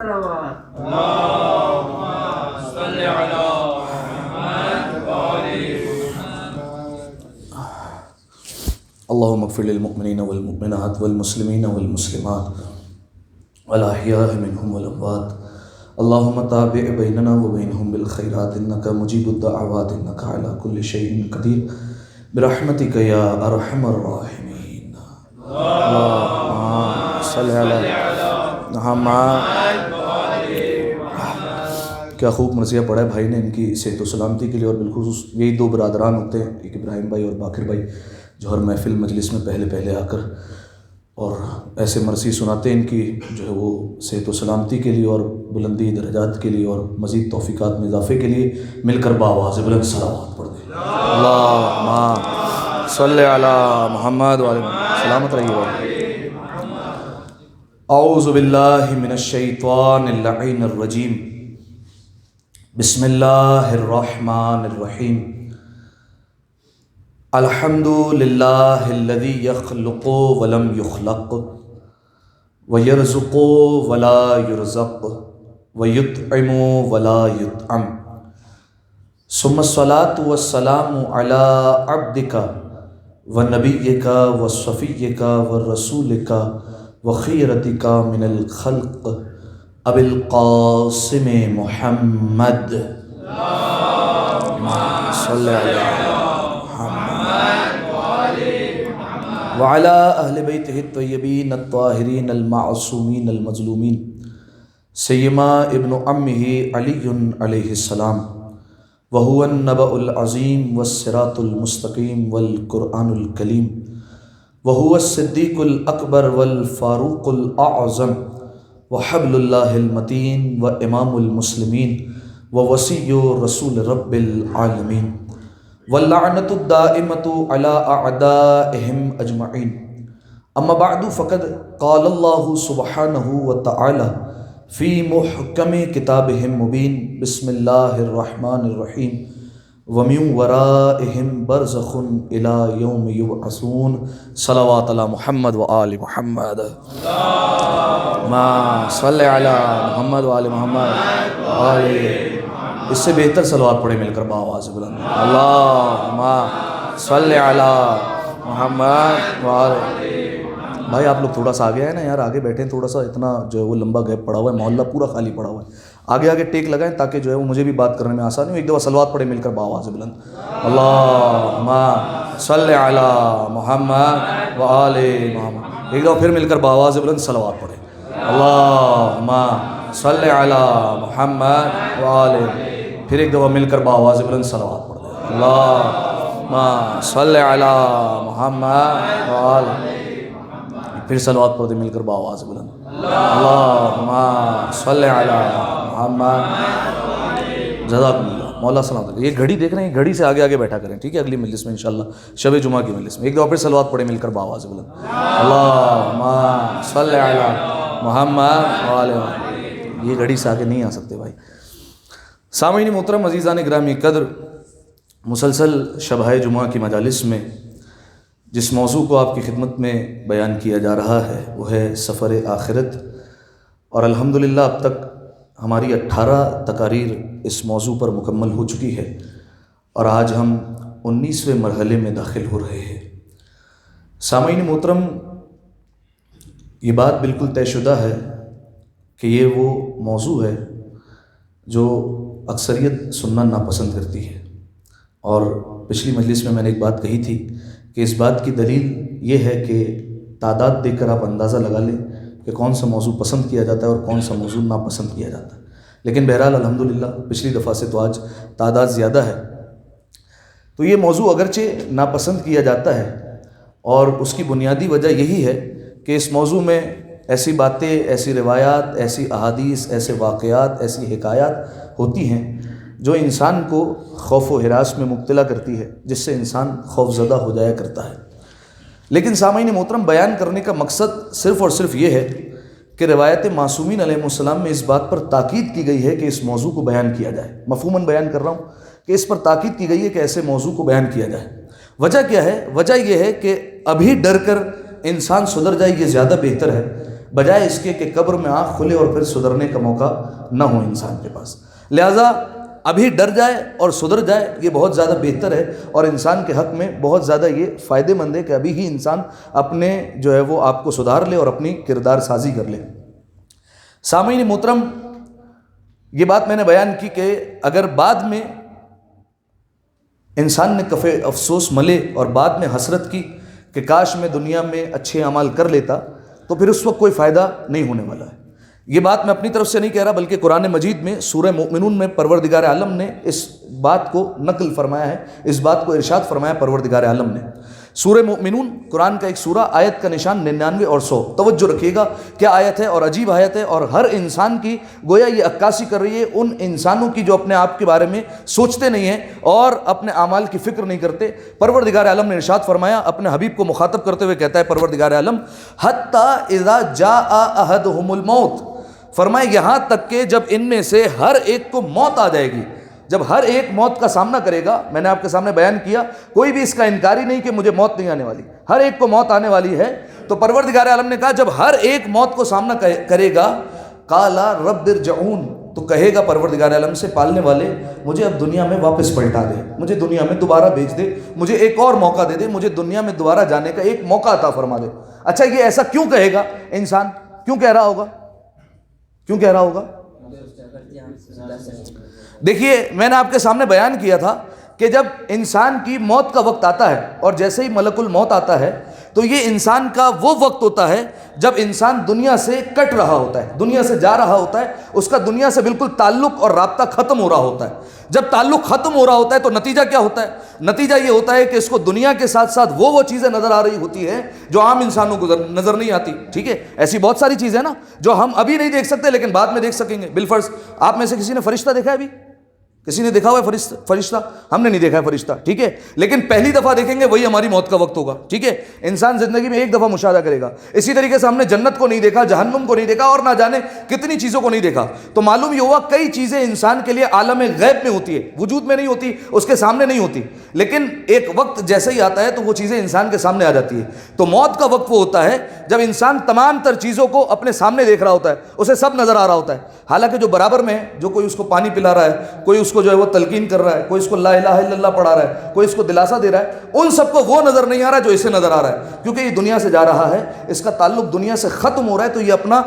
اللهم صل على محمد وآل اللهم اغفر للمؤمنين والمؤمنات والمسلمين والمسلمات والأحياء منهم والأموات اللهم تابع بيننا وبينهم بالخيرات إنك مجيب الدعوات إنك على كل شيء قدير برحمتك يا أرحم الراحمين. اللهم صل على محمد. کیا خوب مرثیہ پڑھا ہے بھائی نے ان کی صحت و سلامتی کے لیے، اور بالخصوص یہی دو برادران ہوتے ہیں، ایک ابراہیم بھائی اور باقر بھائی، جو ہر محفل مجلس میں پہلے آ کر اور ایسے مرثی سناتے ہیں. ان کی جو ہے وہ صحت و سلامتی کے لیے اور بلندی درجات کے لیے اور مزید توفیقات میں اضافے کے لیے مل کر باواز بلند صلوات پڑھ دیں. اللہم صلی علی محمد وعلی محمد. سلامت رہیے. اعوذ باللہ من الشیطان اللعین الرجیم. بسم اللہ الرحمن الرحیم. الحمد للہ الذی یخلق ولم یخلق ویرزق ولا یرزق ویطعم ولا یطعم ثم الصلاة والسلام علی عبدک ونبیک وصفیک ورسولک وخیرتک من الخلق ابی القاسم محمد صلی علی وعلى أهل بيته الطيبين الطاهرين المعصومين المظلومين سيما ابن عمه علي عليه السلام وهو النبأ العظيم والصراط المستقيم والقرآن الكريم وهو الصديق الأكبر والفاروق الأعظم وحبل الله المتين وإمام المسلمين ووصي رسول رب العالمين واللعنة الدائمة على أعدائهم أجمعين. أما بعد فقد قال الله سبحانه وتعالى في محكم كتابه المبين بسم الله الرحمن الرحيم ومن ورائهم برزخ إلى يوم يبعثون. صلوات على محمد وآل محمد. ما صل على محمد وآل محمد وآل. اس سے بہتر صلوات پڑھے مل کر باواز بلند. اللہم صلی علی محمد وآلہ. بھائی آپ لوگ تھوڑا سا آگے آئے نا یار، آگے بیٹھیں تھوڑا سا، اتنا جو ہے وہ لمبا گیپ پڑا ہوا ہے، محلہ پورا خالی پڑا ہوا ہے. آگے ٹیک لگائیں تاکہ جو ہے وہ مجھے بھی بات کرنے میں آسانی ہو. ایک دفعہ صلوات پڑھے مل کر باواز بلند. اللہم صلی علی محمد وآلہ محمد. ایک دفعہ پھر مل کر باواز بلند صلوات پڑھے. اللہم صلی علی محمد وآلہ. پھر ایک دفعہ مل کر باواز بلند صلوات پڑھ دیں. اللہم صلی علی محمد وآلہ. پھر صلوات پڑھ دیں مل کر باواز بلند. اللہم صلی علی محمد. جزاکم اللہ. مولا سلام علیکم. یہ گھڑی دیکھ رہے ہیں، گھڑی سے آگے بیٹھا کریں، ٹھیک ہے؟ اگلی مجلس میں انشاءاللہ شب جمعہ کی مجلس میں ایک دفعہ پھر صلوات پڑھیں مل کر باواز بلند. اللہم صلی علی محمد وآلہ. یہ گھڑی سے آگے نہیں آ سکتے بھائی. سامعین محترم، عزیزان گرامی قدر، مسلسل شبہ جمعہ کی مجالس میں جس موضوع کو آپ کی خدمت میں بیان کیا جا رہا ہے وہ ہے سفر آخرت. اور الحمدللہ اب تک ہماری 18 تقاریر اس موضوع پر مکمل ہو چکی ہے، اور آج ہم 19ویں مرحلے میں داخل ہو رہے ہیں. سامعین محترم، یہ بات بالکل طے شدہ ہے کہ یہ وہ موضوع ہے جو اکثریت سننا ناپسند کرتی ہے. اور پچھلی مجلس میں نے ایک بات کہی تھی کہ اس بات کی دلیل یہ ہے کہ تعداد دیکھ کر آپ اندازہ لگا لیں کہ کون سا موضوع پسند کیا جاتا ہے اور کون سا موضوع ناپسند کیا جاتا ہے. لیکن بہرحال الحمدللہ پچھلی دفعہ سے تو آج تعداد زیادہ ہے. تو یہ موضوع اگرچہ ناپسند کیا جاتا ہے، اور اس کی بنیادی وجہ یہی ہے کہ اس موضوع میں ایسی باتیں، ایسی روایات، ایسی احادیث، ایسے واقعات، ایسی حکایات ہوتی ہیں جو انسان کو خوف و ہراس میں مبتلا کرتی ہے، جس سے انسان خوف زدہ ہو جایا کرتا ہے. لیکن سامعین محترم، بیان کرنے کا مقصد صرف اور صرف یہ ہے کہ روایت معصومین علیہ السلام میں اس بات پر تاکید کی گئی ہے کہ اس موضوع کو بیان کیا جائے. مفہوماً بیان کر رہا ہوں کہ اس پر تاکید کی گئی ہے کہ ایسے موضوع کو بیان کیا جائے. وجہ کیا ہے؟ وجہ یہ ہے کہ ابھی ڈر کر انسان سدھر جائے یہ زیادہ بہتر ہے، بجائے اس کے کہ قبر میں آنکھ کھلے اور پھر سدھرنے کا موقع نہ ہو انسان کے پاس۔ لہٰذا ابھی ڈر جائے اور سدھر جائے، یہ بہت زیادہ بہتر ہے، اور انسان کے حق میں بہت زیادہ یہ فائدہ مند ہے کہ ابھی ہی انسان اپنے جو ہے وہ آپ کو سدھار لے اور اپنی کردار سازی کر لے۔ سامعین محترم، یہ بات میں نے بیان کی کہ اگر بعد میں انسان نے کف افسوس ملے اور بعد میں حسرت کی کہ کاش میں دنیا میں اچھے اعمال کر لیتا، تو پھر اس وقت کوئی فائدہ نہیں ہونے والا ہے۔ یہ بات میں اپنی طرف سے نہیں کہہ رہا، بلکہ قرآن مجید میں سورہ مؤمنون میں پروردگار عالم نے اس بات کو نقل فرمایا ہے، اس بات کو ارشاد فرمایا پروردگار عالم نے۔ سورہ مؤمنون قرآن کا ایک سورہ، آیت کا نشان 99 اور 100۔ توجہ رکھیے گا، کیا آیت ہے اور عجیب آیت ہے، اور ہر انسان کی گویا یہ عکاسی کر رہی ہے ان انسانوں کی جو اپنے آپ کے بارے میں سوچتے نہیں ہیں اور اپنے اعمال کی فکر نہیں کرتے۔ پروردگار عالم نے ارشاد فرمایا، اپنے حبیب کو مخاطب کرتے ہوئے کہتا ہے پروردگار عالم، حتی اذا جاء احدهم الموت، فرمایا یہاں تک کہ جب ان میں سے ہر ایک کو موت آ جائے گی، جب ہر ایک موت کا سامنا کرے گا۔ میں نے آپ کے سامنے بیان کیا، کوئی بھی اس کا انکاری نہیں کہ مجھے موت نہیں آنے والی، ہر ایک کو موت آنے والی ہے۔ تو پروردگار عالم نے کہا جب ہر ایک موت کو سامنا کرے گا، قال رب ارجعون، تو کہے گا پروردگار عالم سے، پالنے والے مجھے اب دنیا میں واپس پلٹا دے، مجھے دنیا میں دوبارہ بھیج دے، مجھے ایک اور موقع دے دے، مجھے دنیا میں دوبارہ جانے کا ایک موقع عطا فرما دے۔ اچھا، یہ ایسا کیوں کہے گا انسان؟ کیوں کہہ رہا ہوگا؟ کیوں کہہ رہا ہوگا؟ دیکھیے، میں نے آپ کے سامنے بیان کیا تھا کہ جب انسان کی موت کا وقت آتا ہے اور جیسے ہی ملک الموت آتا ہے تو یہ انسان کا وہ وقت ہوتا ہے جب انسان دنیا سے کٹ رہا ہوتا ہے، دنیا سے جا رہا ہوتا ہے، اس کا دنیا سے بالکل تعلق اور رابطہ ختم ہو رہا ہوتا ہے۔ جب تعلق ختم ہو رہا ہوتا ہے تو نتیجہ کیا ہوتا ہے؟ نتیجہ یہ ہوتا ہے کہ اس کو دنیا کے ساتھ ساتھ وہ چیزیں نظر آ رہی ہوتی ہیں جو عام انسانوں کو نظر نہیں آتی۔ ٹھیک ہے، ایسی بہت ساری چیزیں نا جو ہم ابھی نہیں دیکھ سکتے لیکن بعد میں دیکھ سکیں گے۔ بالفرض آپ میں سے کسی نے فرشتہ دیکھا ہے ابھی؟ کسی نے دیکھا ہوا ہے فرشتہ؟ ہم نے نہیں دیکھا ہے فرشتہ، ٹھیک ہے، لیکن پہلی دفعہ دیکھیں گے وہی ہماری موت کا وقت ہوگا۔ ٹھیک ہے، انسان زندگی میں ایک دفعہ مشاہدہ کرے گا۔ اسی طریقے سے ہم نے جنت کو نہیں دیکھا، جہنم کو نہیں دیکھا، اور نہ جانے کتنی چیزوں کو نہیں دیکھا۔ تو معلوم یہ ہوا کئی چیزیں انسان کے لیے عالم غیب میں ہوتی ہے، وجود میں نہیں ہوتی، اس کے سامنے نہیں ہوتی، لیکن ایک وقت جیسے ہی آتا ہے تو وہ چیزیں انسان کے سامنے آ جاتی ہے۔ تو موت کا وقت وہ ہوتا ہے جب انسان تمام تر چیزوں کو اپنے سامنے دیکھ رہا ہوتا ہے، اسے سب نظر آ رہا ہوتا ہے، حالانکہ جو برابر میں ہے، جو کوئی اس کو پانی پلا رہا ہے، کوئی اس کو جو ہے وہ تلقین کر رہا ہے، کوئی اس کو لا الہ الا اللہ پڑھا رہا ہے، کوئی اس کو دلاسا دے رہا ہے، ان سب کو وہ نظر نہیں آ رہا جو اسے نظر آ رہا ہے، کیونکہ یہ دنیا سے جا رہا ہے، اس کا تعلق دنیا سے ختم ہو رہا ہے، تو یہ اپنا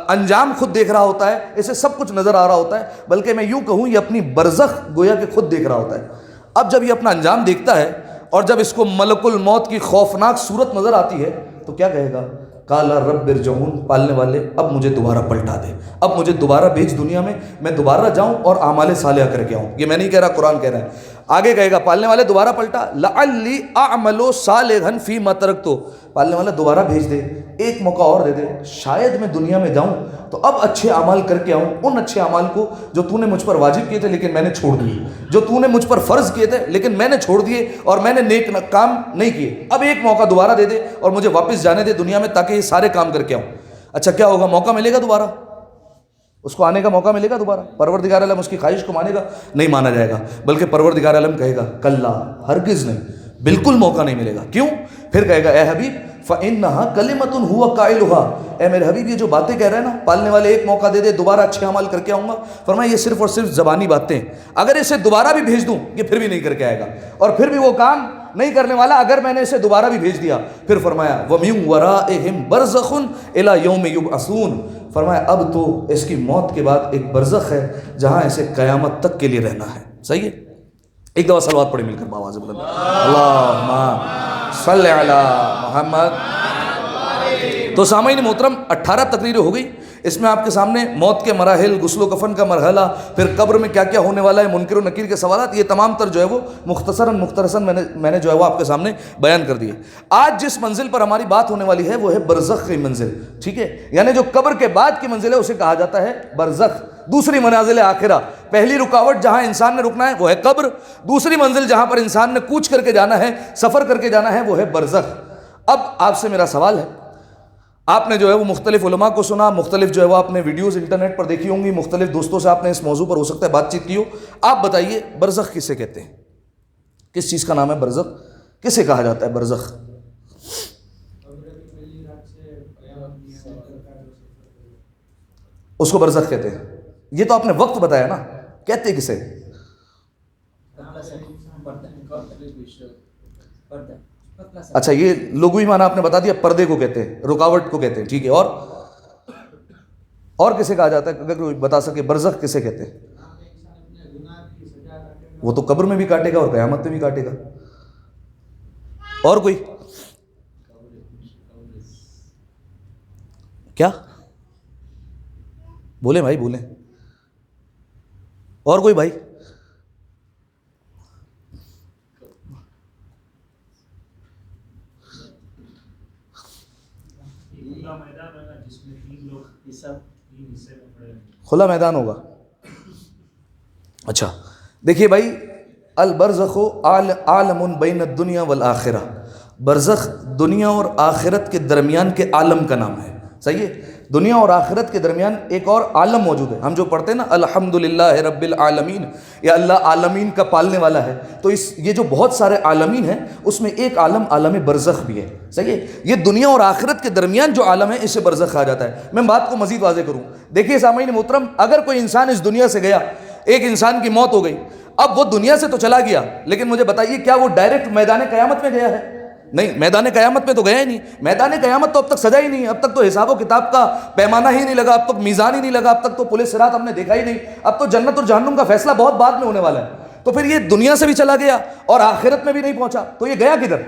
انجام خود دیکھ رہا ہوتا ہے، اسے سب کچھ نظر آ رہا ہوتا ہے، بلکہ میں یوں کہوں یہ اپنی برزخ گویا کہ خود دیکھ رہا ہوتا ہے۔ اب جب یہ اپنا انجام دیکھتا ہے اور جب اس کو ملک الموت کی خوفناک صورت نظر آتی ہے تو کیا کہے گا؟ قال رب ارجعون، پالنے والے اب مجھے دوبارہ پلٹا دے، اب مجھے دوبارہ بھیج دنیا میں دوبارہ جاؤں اور اعمال صالحہ کر کے آؤں۔ یہ میں نہیں کہہ رہا، قرآن کہہ رہا ہے۔ آگے کہے گا پالنے والے دوبارہ پلٹا، لعلی اعمل صالحا فیما ترکت، پالنے والا دوبارہ بھیج دے، ایک موقع اور دے دے، شاید میں دنیا میں جاؤں تو اب اچھے اعمال کر کے آؤں، ان اچھے اعمال کو جو تو نے مجھ پر واجب کیے تھے لیکن میں نے چھوڑ دیے، جو تو نے مجھ پر فرض کیے تھے لیکن میں نے چھوڑ دیے اور میں نے نیک کام نہیں کیے، اب ایک موقع دوبارہ دے دے اور مجھے واپس جانے دے دنیا میں تاکہ یہ سارے کام کر کے آؤں۔ اچھا، کیا ہوگا؟ موقع ملے گا دوبارہ؟ اس کو آنے کا موقع ملے گا دوبارہ؟ پروردگار عالم اس کی خواہش کو مانے گا؟ نہیں مانا جائے گا، بلکہ پروردگار عالم کہے گا کلا، ہرگز نہیں، بالکل موقع نہیں ملے گا۔ کیوں؟ پھر کہے گا اے حبیب فَإِنَّهَا كَلِمَةٌ هُوَ قَائِلُهَا، اے میرے حبیب یہ جو باتیں کہہ رہے ہیں نا، پالنے والے ایک موقع دے دے، دوبارہ اچھے عمل کر کے آؤں گا، فرمایا یہ صرف اور صرف زبانی باتیں، اگر اسے دوبارہ بھی بھیج دوں یہ پھر بھی نہیں کر کے آئے گا، اور پھر بھی وہ کام نہیں کرنے والا اگر میں نے اسے دوبارہ بھی بھیج دیا۔ پھر فرمایا وَمِن وَرَائِهِمْ بَرْزَخٌ إِلَى يَوْمِ يُبْعَثُونَ، فرمایا اب تو اس کی موت کے بعد ایک برزخ ہے جہاں اسے قیامت تک کے لیے رہنا ہے۔ صحیح ہے؟ ایک دفعہ صلوات پڑھی مل کر باواز بلند، اللہم صلی علی محمد۔ تو سامعین محترم، 18 تقریریں ہو گئی، اس میں آپ کے سامنے موت کے مراحل، غسل و کفن کا مرحلہ، پھر قبر میں کیا کیا ہونے والا ہے، منکر و نکیر کے سوالات، یہ تمام تر جو ہے وہ مختصراً میں نے جو ہے وہ آپ کے سامنے بیان کر دیے۔ آج جس منزل پر ہماری بات ہونے والی ہے وہ ہے برزخ کی منزل، ٹھیک ہے، یعنی جو قبر کے بعد کی منزل ہے اسے کہا جاتا ہے برزخ۔ دوسری منازل آخرہ، پہلی رکاوٹ جہاں انسان نے رکنا ہے وہ ہے قبر، دوسری منزل جہاں پر انسان نے کوچ کر کے جانا ہے، سفر کر کے جانا ہے، وہ ہے برزخ۔ اب آپ سے میرا سوال ہے، آپ نے جو ہے وہ مختلف علماء کو سنا، مختلف جو ہے وہ آپ نے ویڈیوز انٹرنیٹ پر دیکھی ہوں گی، مختلف دوستوں سے آپ نے اس موضوع پر ہو سکتا ہے بات چیت کی ہو، آپ بتائیے برزخ کسے کہتے ہیں؟ کس چیز کا نام ہے برزخ؟ کسے کہا جاتا ہے برزخ؟ اس کو برزخ کہتے ہیں. یہ تو آپ نے وقت بتایا نا, کہتے کسے؟ اچھا یہ لغوی معنی آپ نے بتا دیا, پردے کو کہتے ہیں, رکاوٹ کو کہتے ہیں, ٹھیک ہے. اور کسے کہا جاتا ہے, اگر کوئی بتا سکے برزخ کسے کہتے ہیں؟ وہ تو قبر میں بھی کاٹے گا اور قیامت میں بھی کاٹے گا. اور کوئی کیا بولیں بھائی, بولیں. اور کوئی بھائی؟ کھلا میدان ہوگا. اچھا دیکھیے بھائی, البرزخ عالم بین الدنیا والآخرہ, برزخ دنیا اور آخرت کے درمیان کے عالم کا نام ہے. صحیح ہے, دنیا اور آخرت کے درمیان ایک اور عالم موجود ہے. ہم جو پڑھتے ہیں نا الحمدللہ رب العالمین, یا اللہ عالمین کا پالنے والا ہے, تو یہ جو بہت سارے عالمین ہیں اس میں ایک عالم عالم برزخ بھی ہے. صحیح ہے, یہ دنیا اور آخرت کے درمیان جو عالم ہے اسے برزخ کہا جاتا ہے. میں بات کو مزید واضح کروں. دیکھیے سامعین محترم, اگر کوئی انسان اس دنیا سے گیا, ایک انسان کی موت ہو گئی, اب وہ دنیا سے تو چلا گیا, لیکن مجھے بتائیے کیا وہ ڈائریکٹ میدان قیامت میں گیا ہے؟ نہیں, میدان قیامت میں تو گیا ہی نہیں. میدان قیامت تو اب تک سجا ہی نہیں, اب تک تو حساب و کتاب کا پیمانہ ہی نہیں لگا, اب تک میزان ہی نہیں لگا, اب تک تو پولیس صراط ہم نے دیکھا ہی نہیں. اب تو جنت اور جہنم کا فیصلہ بہت بعد میں ہونے والا ہے. تو پھر یہ دنیا سے بھی چلا گیا اور آخرت میں بھی نہیں پہنچا, تو یہ گیا کدھر؟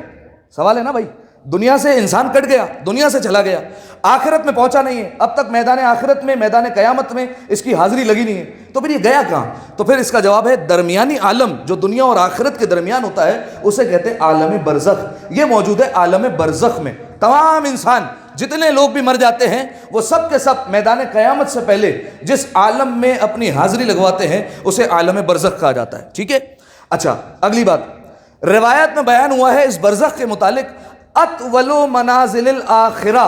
سوال ہے نا بھائی. دنیا سے انسان کٹ گیا, دنیا سے چلا گیا, آخرت میں پہنچا نہیں ہے, اب تک میدان آخرت میں, میدان قیامت میں اس کی حاضری لگی نہیں ہے, تو پھر یہ گیا کہاں؟ تو پھر اس کا جواب ہے درمیانی عالم جو دنیا اور آخرت کے درمیان ہوتا ہے اسے کہتے ہیں عالم برزخ. یہ موجود ہے عالم برزخ میں. تمام انسان جتنے لوگ بھی مر جاتے ہیں وہ سب کے سب میدان قیامت سے پہلے جس عالم میں اپنی حاضری لگواتے ہیں اسے عالم برزخ کہا جاتا ہے. ٹھیک ہے. اچھا اگلی بات, روایت میں بیان ہوا ہے اس برزخ کے متعلق, اطول منازل الآخرہ,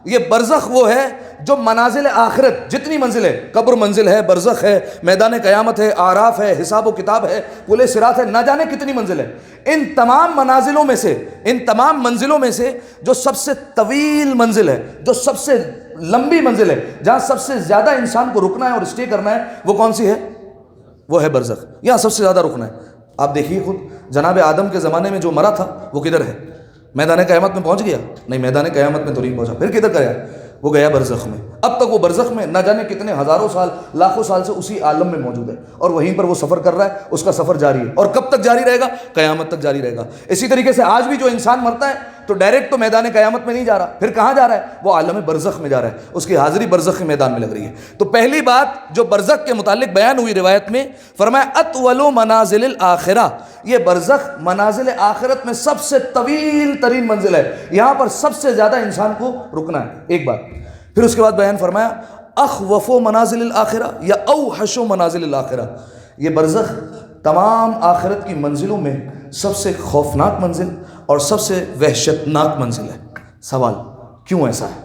یہ برزخ وہ ہے جو منازل آخرت جتنی منزل ہے, قبر منزل ہے, برزخ ہے, میدان قیامت ہے, اعراف ہے, حساب و کتاب ہے, پل صراط ہے, نہ جانے کتنی منزل ہے. ان تمام منازلوں میں سے, ان تمام منزلوں میں سے جو سب سے طویل منزل ہے, جو سب سے لمبی منزل ہے, جہاں سب سے زیادہ انسان کو رکنا ہے اور اسٹے کرنا ہے, وہ کون سی ہے؟ وہ ہے برزخ. یہاں سب سے زیادہ رکنا ہے. آپ دیکھیے خود, جناب آدم کے زمانے میں جو مرا تھا وہ کدھر ہے؟ میدان قیامت میں پہنچ گیا؟ نہیں, میدان قیامت میں تو نہیں پہنچا. پھر کدھر گیا؟ وہ گیا برزخ میں. اب تک وہ برزخ میں نہ جانے کتنے ہزاروں سال, لاکھوں سال سے اسی عالم میں موجود ہے, اور وہیں پر وہ سفر کر رہا ہے. اس کا سفر جاری ہے, اور کب تک جاری رہے گا؟ قیامت تک جاری رہے گا. اسی طریقے سے آج بھی جو انسان مرتا ہے تو ڈائریکٹ تو میدان قیامت میں نہیں جا رہا, پھر کہاں جا رہا ہے؟ وہ عالم برزخ میں جا رہا ہے. اس کی حاضری برزخ کے میدان میں لگ رہی ہے. تو پہلی بات جو برزخ کے متعلق بیان ہوئی روایت میں, فرمایا اطول منازل الآخرہ, یہ برزخ منازل آخرت میں سب سے طویل ترین منزل ہے, یہاں پر سب سے زیادہ انسان کو رکنا ہے. ایک بات. پھر اس کے بعد بیان فرمایا اخوف منازل الآخرہ یا اوحش منازل الآخرہ, یہ برزخ تمام آخرت کی منزلوں میں سب سے خوفناک منزل اور سب سے وحشتناک منزل ہے. سوال, کیوں ایسا ہے؟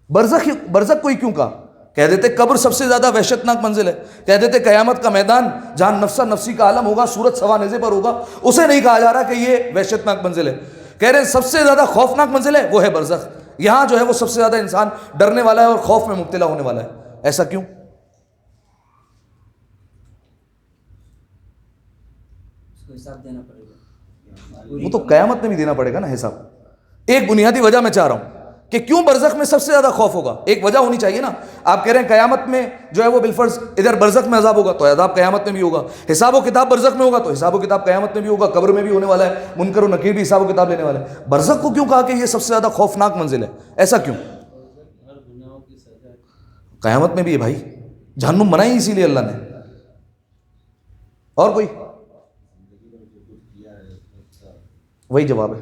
برزخ کوئی کیوں کہا؟ کہہ دیتے قبر سب سے زیادہ وحشتناک منزل ہے, کہہ دیتے قیامت کا میدان جہاں نفسا نفسی کا عالم ہوگا, صورت سوانزے پر ہوگا, اسے نہیں کہا جا رہا کہ یہ وحشتناک منزل ہے. کہہ رہے ہیں سب سے زیادہ خوفناک منزل ہے وہ ہے برزخ, یہاں جو ہے وہ سب سے زیادہ انسان ڈرنے والا ہے اور خوف میں مبتلا ہونے والا ہے. ایسا کیوں؟ حساب دینا پڑے گا, وہ تو قیامت میں بھی دینا پڑے گا نا حساب. ایک بنیادی وجہ میں چاہ رہا ہوں کہ کیوں برزخ میں سب سے زیادہ خوف ہوگا, ایک وجہ ہونی چاہیے نا. آپ کہہ رہے ہیں قیامت میں جو ہے وہ بالفرض ادھر برزخ میں عذاب ہوگا تو عذاب قیامت میں بھی ہوگا, حساب و کتاب برزخ میں ہوگا تو حساب و کتاب قیامت میں بھی ہوگا, قبر میں بھی ہونے والا ہے, منکر و نکیر بھی حساب و کتاب لینے والا ہے. برزخ کو کیوں کہا کہ یہ سب سے زیادہ خوفناک منزل ہے؟ ایسا کیوں؟ قیامت میں بھی ہے بھائی, جہنم بنائی اسی لیے اللہ نے. اور کوئی؟ وہی جواب ہے,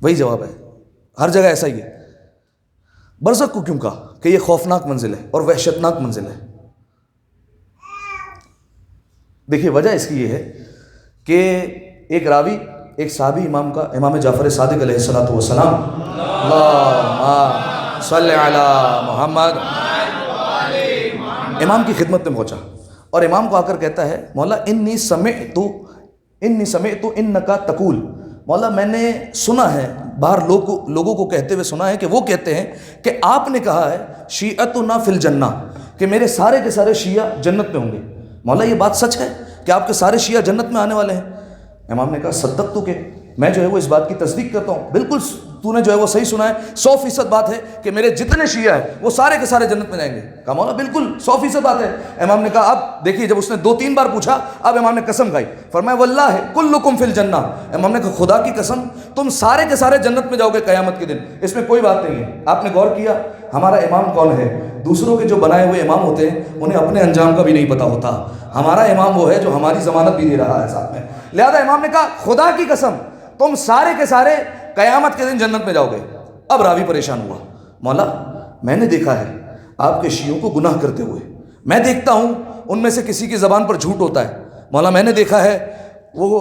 وہی جواب ہے, ہر جگہ ایسا ہی ہے. برزخ کو کیوں کہا کہ یہ خوفناک منزل ہے اور وحشتناک منزل ہے؟ دیکھیے وجہ اس کی یہ ہے کہ ایک راوی, ایک صحابی امام کا, امام جعفر صادق علیہ الصلوۃ والسلام, اللہم صلی علی محمد, امام کی خدمت میں پہنچا اور امام کو آ کر کہتا ہے مولا انی سمعت انکا تقول, مولا میں نے سنا ہے باہر لوگوں کو کہتے ہوئے سنا ہے کہ وہ کہتے ہیں کہ آپ نے کہا ہے شیعتنا فی الجنہ، کہ میرے سارے کے سارے شیعہ جنت میں ہوں گے۔ مولا یہ بات سچ ہے کہ آپ کے سارے شیعہ جنت میں آنے والے ہیں؟ امام نے کہا صدق تو، کہ میں جو ہے وہ اس بات کی تصدیق کرتا ہوں، بالکل تو نے جو ہے وہ صحیح سنا ہے، 100% بات ہے کہ میرے جتنے شیعہ ہیں وہ سارے کے سارے جنت میں جائیں گے۔ کہا مولا بالکل 100% بات ہے۔ امام نے کہا اب دیکھیے، جب اس نے 2-3 بار پوچھا اب امام نے قسم کھائی، فرمایا واللہ کلکم فی الجنہ، امام نے کہا خدا کی قسم تم سارے کے سارے جنت میں جاؤ گے قیامت کے دن، اس میں کوئی بات نہیں ہے۔ آپ نے غور کیا ہمارا امام کون ہے؟ دوسروں کے جو بنائے ہوئے امام ہوتے ہیں انہیں اپنے انجام کا بھی نہیں پتہ ہوتا، ہمارا امام وہ ہے جو ہماری ضمانت بھی دے رہا ہے ساتھ میں۔ لہذا امام نے کہا خدا کی قسم تم سارے کے سارے قیامت کے دن جنت میں جاؤ گے۔ اب راوی پریشان ہوا، مولا میں نے دیکھا ہے آپ کے شیعوں کو گناہ کرتے ہوئے، میں دیکھتا ہوں ان میں سے کسی کی زبان پر جھوٹ ہوتا ہے، مولا میں نے دیکھا ہے وہ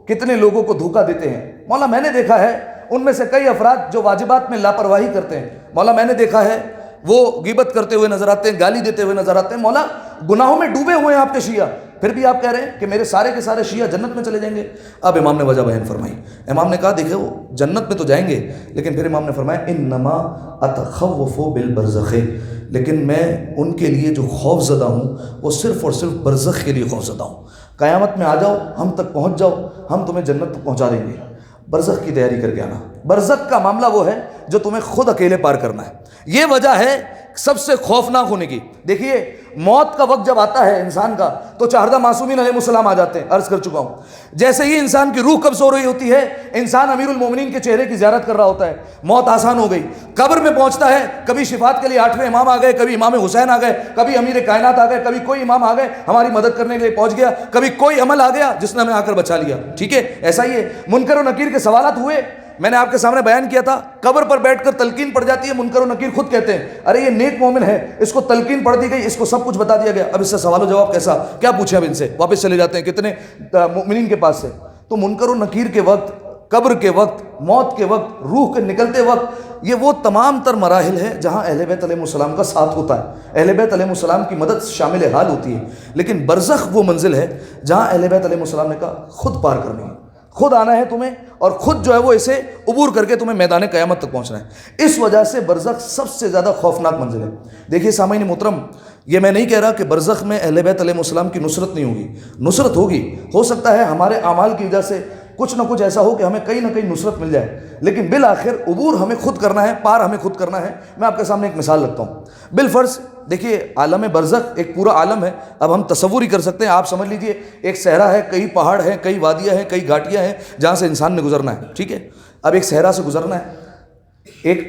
کتنے لوگوں کو دھوکہ دیتے ہیں، مولا میں نے دیکھا ہے ان میں سے کئی افراد جو واجبات میں لاپرواہی کرتے ہیں، مولا میں نے دیکھا ہے وہ غیبت کرتے ہوئے نظر آتے ہیں، گالی دیتے ہوئے نظر آتے ہیں، مولا گناہوں میں ڈوبے ہوئے ہیں آپ کے شیعہ، پھر بھی آپ کہہ رہے ہیں کہ میرے سارے کے سارے شیعہ جنت میں چلے جائیں گے۔ اب امام نے وجہ بیان فرمائی، امام نے کہا دیکھیں وہ جنت میں تو جائیں گے، لیکن پھر امام نے فرمایا انما اتخوف بالبرزخ، لیکن میں ان کے لیے جو خوف زدہ ہوں وہ صرف اور صرف برزخ کے لیے خوف زدہ ہوں۔ قیامت میں آ جاؤ، ہم تک پہنچ جاؤ، ہم تمہیں جنت تک پہنچا دیں گے، برزخ کی تیاری کر کے آنا۔ برزخ کا معاملہ وہ ہے جو تمہیں خود اکیلے پار کرنا ہے، یہ وجہ ہے سب سے خوفناک ہونے کی۔ دیکھیے موت کا وقت جب آتا ہے انسان کا تو چہاردہ معصومین علیہ السلام آ جاتے ہیں، عرض کر چکا ہوں۔ جیسے ہی انسان کی روح قبض ہو رہی ہوتی ہے، انسان امیر المومنین کے چہرے کی زیارت کر رہا ہوتا ہے، موت آسان ہو گئی۔ قبر میں پہنچتا ہے، کبھی شفاعت کے لیے 8ویں امام آ گئے، کبھی امام حسین آ گئے، کبھی امیر کائنات آ گئے، کبھی کوئی امام آ گئے ہماری مدد کرنے کے لیے پہنچ گیا، کبھی کوئی عمل آ گیا جس نے ہمیں آ کر بچا لیا۔ ٹھیک ہے، ایسا ہی ہے۔ منکر و نکیر کے سوالات ہوئے، میں نے آپ کے سامنے بیان کیا تھا، قبر پر بیٹھ کر تلقین پڑ جاتی ہے، منکر و نکیر خود کہتے ہیں ارے یہ نیک مومن ہے، اس کو تلقین پڑھ دی گئی، اس کو سب کچھ بتا دیا گیا، اب اس سے سوال و جواب کیسا، کیا پوچھے اب ان سے، واپس چلے جاتے ہیں کتنے مومنین کے پاس سے۔ تو منکر و نکیر کے وقت، قبر کے وقت، موت کے وقت، روح کے نکلتے وقت، یہ وہ تمام تر مراحل ہے جہاں اہل بیت علیہ السلام کا ساتھ ہوتا ہے، اہل بیت علیہ السلام کی مدد شامل حال ہوتی ہے۔ لیکن برزخ وہ منزل ہے جہاں اہل بیت علیہ السلام نے کہا خود پار کرنی ہے، خود آنا ہے تمہیں، اور خود جو ہے وہ اسے عبور کر کے تمہیں میدان قیامت تک پہنچنا ہے۔ اس وجہ سے برزخ سب سے زیادہ خوفناک منزل ہے۔ دیکھیے سامعین محترم، یہ میں نہیں کہہ رہا کہ برزخ میں اہل بیت علیہ السلام کی نصرت نہیں ہوگی، نصرت ہوگی، ہو سکتا ہے ہمارے اعمال کی وجہ سے کچھ نہ کچھ ایسا ہو کہ ہمیں کہیں نہ کہیں نصرت مل جائے، لیکن بالآخر عبور ہمیں خود کرنا ہے، پار ہمیں خود کرنا ہے۔ میں آپ کے سامنے ایک مثال رکھتا ہوں۔ بالفرض دیکھیے عالم برزخ ایک پورا عالم ہے، اب ہم تصور ہی کر سکتے ہیں، آپ سمجھ لیجئے ایک صحرا ہے، کئی پہاڑ ہیں، کئی وادیاں ہیں، کئی گھاٹیاں ہیں جہاں سے انسان نے گزرنا ہے۔ ٹھیک ہے، اب ایک صحرا سے گزرنا ہے، ایک